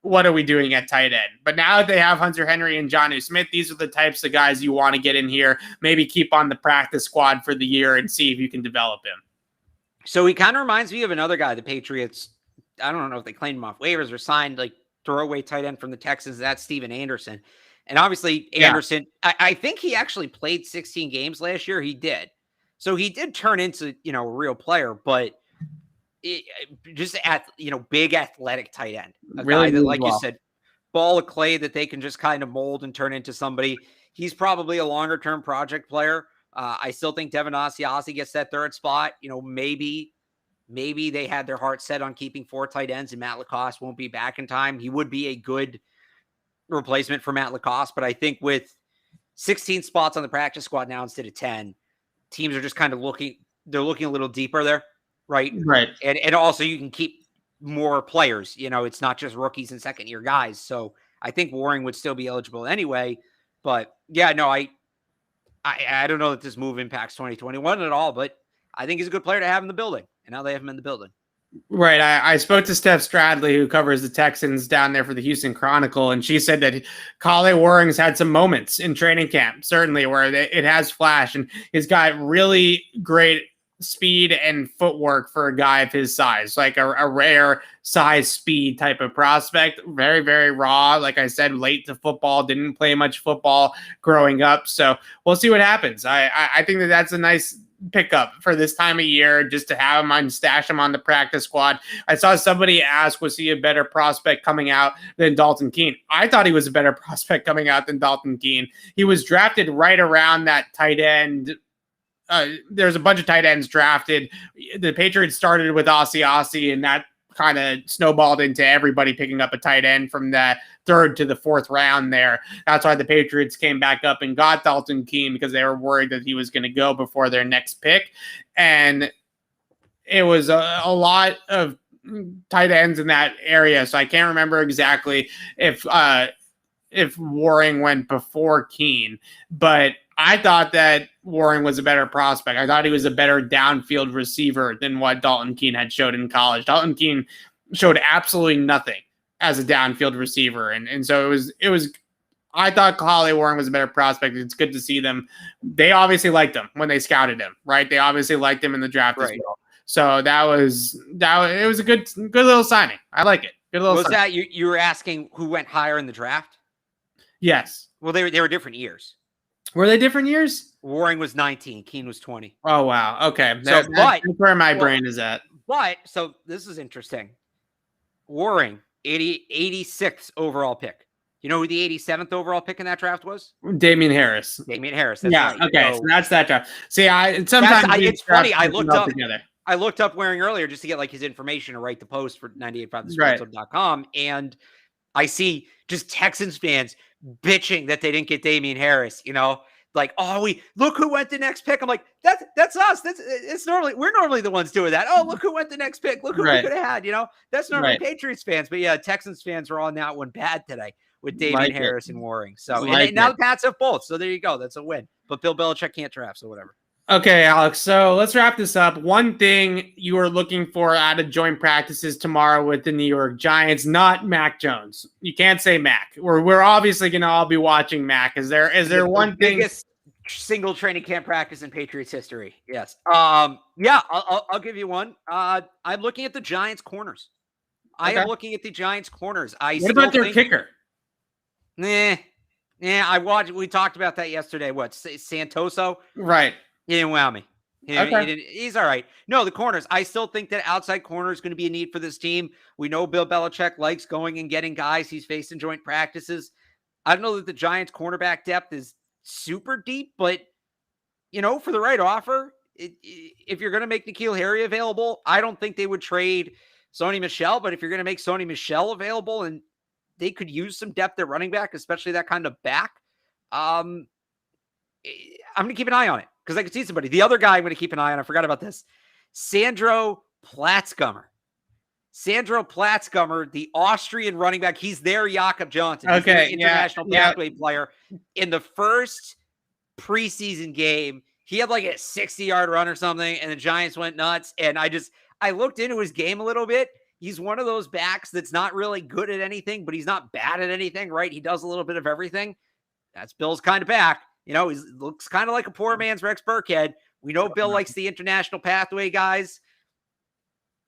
what are we doing at tight end? But now that they have Hunter Henry and Jonnu Smith, these are the types of guys you want to get in here, maybe keep on the practice squad for the year and see if you can develop him. So he kind of reminds me of another guy the Patriots, I don't know if they claimed him off waivers or signed, like throwaway tight end from the Texans. That's Steven Anderson. And obviously Anderson, I think he actually played 16 games last year. He did. So he did turn into, a real player, but just at, big athletic tight end. A guy that, like you said, ball of clay that they can just kind of mold and turn into somebody. He's probably a longer term project player. I still think Devin Asiasi gets that 3rd spot. Maybe they had their heart set on keeping 4 tight ends and Matt Lacoste won't be back in time. He would be a good replacement for Matt Lacoste, but I think with 16 spots on the practice squad now instead of 10, teams are just kind of looking a little deeper there, right? Right. And also you can keep more players, it's not just rookies and second-year guys. So I think Warring would still be eligible anyway. But yeah, no, I don't know that this move impacts 2021 at all, but I think he's a good player to have in the building. And now they have him in the building. Right. I spoke to Steph Stradley, who covers the Texans down there for the Houston Chronicle, and she said that Kahale Warring's had some moments in training camp, certainly, where it has flashed, and he's got really great speed and footwork for a guy of his size, like a rare size speed type of prospect. Very, very raw. Like I said, late to football, didn't play much football growing up. So we'll see what happens. I think that's a nice pickup for this time of year, just to have him on, stash him on the practice squad. I saw somebody ask, was he a better prospect coming out than Dalton Keene? I thought he was a better prospect coming out than Dalton Keene. He was drafted right around that tight end. There's a bunch of tight ends drafted. The Patriots started with Asiasi, and that kind of snowballed into everybody picking up a tight end from that 3rd to the 4th round there. That's why the Patriots came back up and got Dalton Keene, because they were worried that he was going to go before their next pick. And it was a lot of tight ends in that area. So I can't remember exactly if Warring went before Keene, but I thought that Warring was a better prospect. I thought he was a better downfield receiver than what Dalton Keene had showed in college. Dalton Keene showed absolutely nothing as a downfield receiver. And so it was I thought Kahale Warring was a better prospect. It's good to see them. They obviously liked him when they scouted him, right? They obviously liked him in the draft as well. So it was a good little signing. I like it. Good little signing. That you were asking who went higher in the draft? Yes. Well, they were different years. Were they different years? Warring was 19. Keene was 20. Oh, wow. Okay. That's where my brain is at. But, so this is interesting. Warring, 86th overall pick. You know who the 87th overall pick in that draft was? Damian Harris. Damian Harris. That's yeah. right. Okay. So that's that draft. See, sometimes it's funny. I looked up Waring earlier just to get like his information to write the post for 98.5thesportshub.com. And I see just Texans fans bitching that they didn't get Damian Harris, like, look who went the next pick. I'm like, that's us. We're normally the ones doing that. Oh, look who went the next pick. Look who we could have had, that's normally Patriots fans. But yeah, Texans fans were on that one bad today with Damian Harris and Waring. So now the Pats have both. So there you go. That's a win. But Bill Belichick can't draft, so whatever. Okay, Alex. So let's wrap this up. One thing you are looking for out of joint practices tomorrow with the New York Giants, not Mac Jones. You can't say Mac. We're obviously going to all be watching Mac. Is there one thing? Biggest single training camp practice in Patriots history. Yes. Yeah, I'll give you one. I'm looking at the Giants corners. I am looking at the Giants corners. What about their kicker? Yeah. We talked about that yesterday. What, Santoso? Right. He didn't wow me. He's all right. No, the corners. I still think that outside corner is going to be a need for this team. We know Bill Belichick likes going and getting guys he's faced in joint practices. I don't know that the Giants cornerback depth is super deep, but for the right offer, if you're going to make N'Keal Harry available, I don't think they would trade Sony Michel. But if you're going to make Sony Michel available and they could use some depth at running back, especially that kind of back, I'm going to keep an eye on it because I could see somebody. The other guy I'm going to keep an eye on, I forgot about this, Sandro Platzgummer. Sandro Platzgummer, the Austrian running back. He's their Jakob Johnson. He's their international pathway player. In the first preseason game, he had like a 60-yard run or something, and the Giants went nuts. And I looked into his game a little bit. He's one of those backs that's not really good at anything, but he's not bad at anything, right? He does a little bit of everything. That's Bill's kind of back. He looks kind of like a poor man's Rex Burkhead. We know Bill likes the international pathway guys.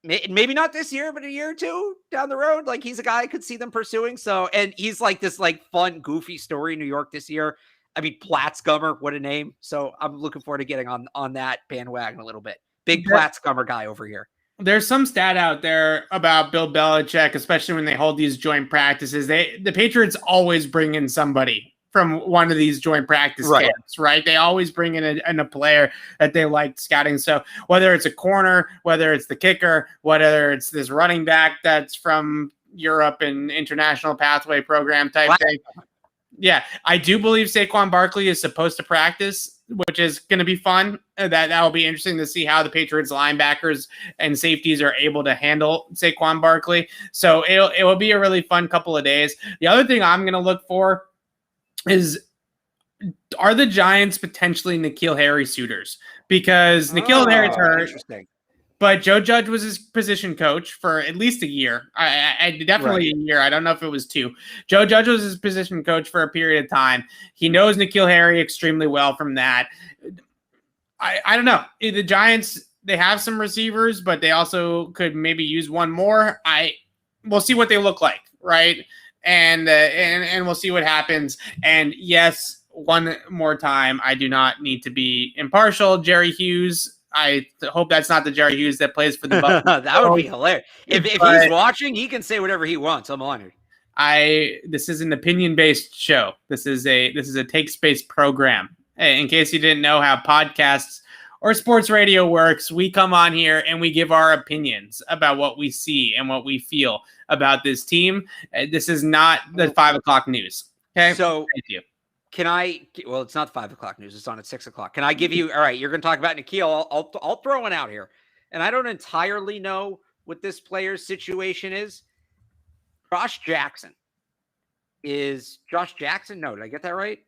Maybe not this year, but a year or two down the road. Like, he's a guy I could see them pursuing. So, and he's like this like fun, goofy story in New York this year. I mean, Platzgummer, what a name. So I'm looking forward to getting on that bandwagon a little bit. Big Platzgummer guy over here. There's some stat out there about Bill Belichick, especially when they hold these joint practices. The Patriots always bring in somebody from one of these joint practice camps, right? They always bring in a player that they like scouting. So whether it's a corner, whether it's the kicker, whether it's this running back that's from Europe and international pathway program type thing. Yeah, I do believe Saquon Barkley is supposed to practice, which is going to be fun. That will be interesting to see how the Patriots linebackers and safeties are able to handle Saquon Barkley. So it will be a really fun couple of days. The other thing I'm going to look for is, are the Giants potentially N'Keal Harry suitors? Because N'Keal Harry's hurt, but Joe Judge was his position coach for at least a year. I definitely a year. I don't know if it was 2. Joe Judge was his position coach for a period of time. He knows N'Keal Harry extremely well from that. I don't know. The Giants, they have some receivers, but they also could maybe use one more. We'll see what they look like, right? And we'll see what happens. And yes, one more time, I do not need to be impartial. Jerry Hughes, I hope that's not the Jerry Hughes that plays for the Bucs. That would be hilarious. If he's watching, he can say whatever he wants. I'm honored. This is an opinion-based show. This is a takes-based program. In case you didn't know how podcasts or sports radio works, we come on here and we give our opinions about what we see and what we feel about this team. This is not the 5 o'clock news. Okay. So thank you. Well, it's not 5 o'clock news. It's on at 6 o'clock. Can I give you, all right, you're going to talk about N'Keal. I'll throw one out here. And I don't entirely know what this player's situation is. Josh Jackson. No, did I get that right?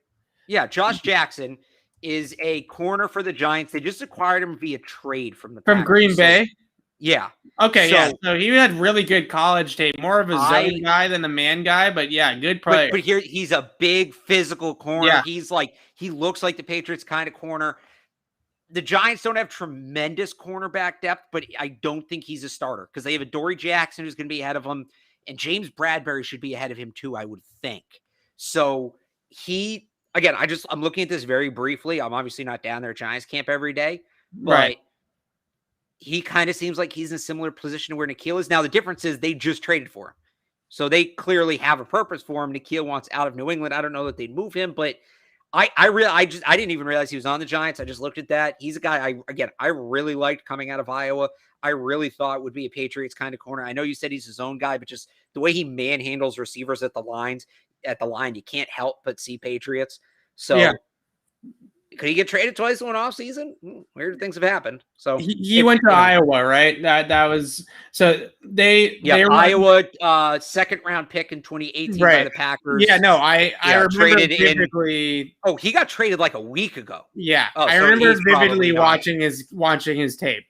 Yeah. Josh Jackson is a corner for the Giants. They just acquired him via trade from Green Bay. Yeah. Okay. So he had really good college tape, more of a zone guy than a man guy, but yeah, good player. But here he's a big physical corner. Yeah. He looks like the Patriots kind of corner. The Giants don't have tremendous cornerback depth, but I don't think he's a starter because they have a Dory Jackson who's going to be ahead of him, and James Bradbury should be ahead of him too, I would think. So I'm looking at this very briefly. I'm obviously not down there at Giants camp every day, but he kind of seems like he's in a similar position to where N'Keal is. Now, the difference is they just traded for him. So they clearly have a purpose for him. Nikhil wants out of New England. I don't know that they'd move him, but I didn't even realize he was on the Giants. I just looked at that. He's a guy I really liked coming out of Iowa. I really thought would be a Patriots kind of corner. I know you said he's his own guy, but just the way he manhandles receivers at the line, you can't help but see Patriots. So yeah. Could he get traded twice in one offseason? Weird things have happened. So he went to Iowa, right? That was so they Iowa second round pick in 2018 by the Packers. Yeah, no, I remember vividly. He got traded like a week ago. Yeah, I remember vividly watching his tape.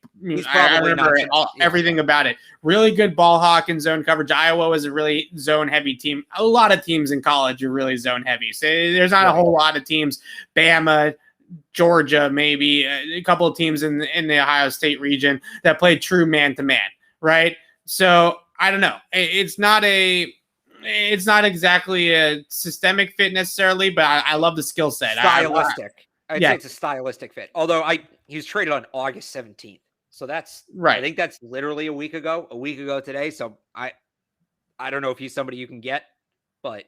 I remember everything about it. Really good ball hawk and zone coverage. Iowa was a really zone heavy team. A lot of teams in college are really zone heavy. So there's not a whole lot of teams. Bama, Georgia, maybe a couple of teams in the Ohio State region that play true man-to-man, right? So I don't know. It's not exactly a systemic fit necessarily, but I love the skill set. Stylistic. I'd say it's a stylistic fit. Although he was traded on August 17th. So that's right. I think that's literally a week ago today. So I don't know if he's somebody you can get, but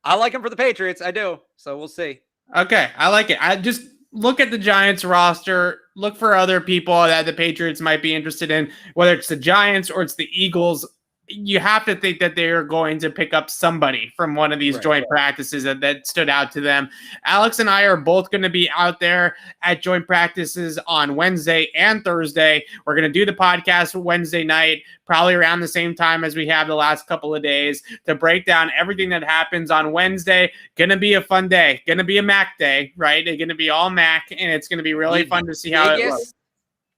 I like him for the Patriots. I do. So we'll see. Okay, I like it. I just look at the Giants roster, look for other people that the Patriots might be interested in, whether it's the Giants or it's the Eagles. You have to think that they're going to pick up somebody from one of these joint practices that stood out to them. Alex and I are both going to be out there at joint practices on Wednesday and Thursday. We're going to do the podcast Wednesday night, probably around the same time as we have the last couple of days, to break down everything that happens on Wednesday. Going to be a fun day. Going to be a Mac day, right? It's going to be all Mac, and it's going to be really fun to see how it looks.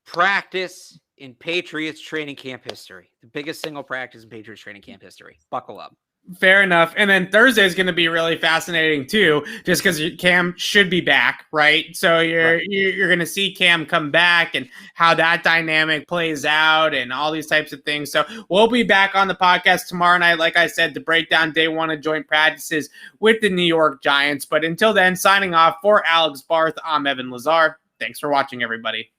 Practice in Patriots training camp history. The biggest single practice in Patriots training camp history. Buckle up. Fair enough. And then Thursday is going to be really fascinating too, just because Cam should be back, right? So you're going to see Cam come back and how that dynamic plays out and all these types of things. So we'll be back on the podcast tomorrow night, like I said, to break down day one of joint practices with the New York Giants. But until then, signing off for Alex Barth, I'm Evan Lazar. Thanks for watching, everybody.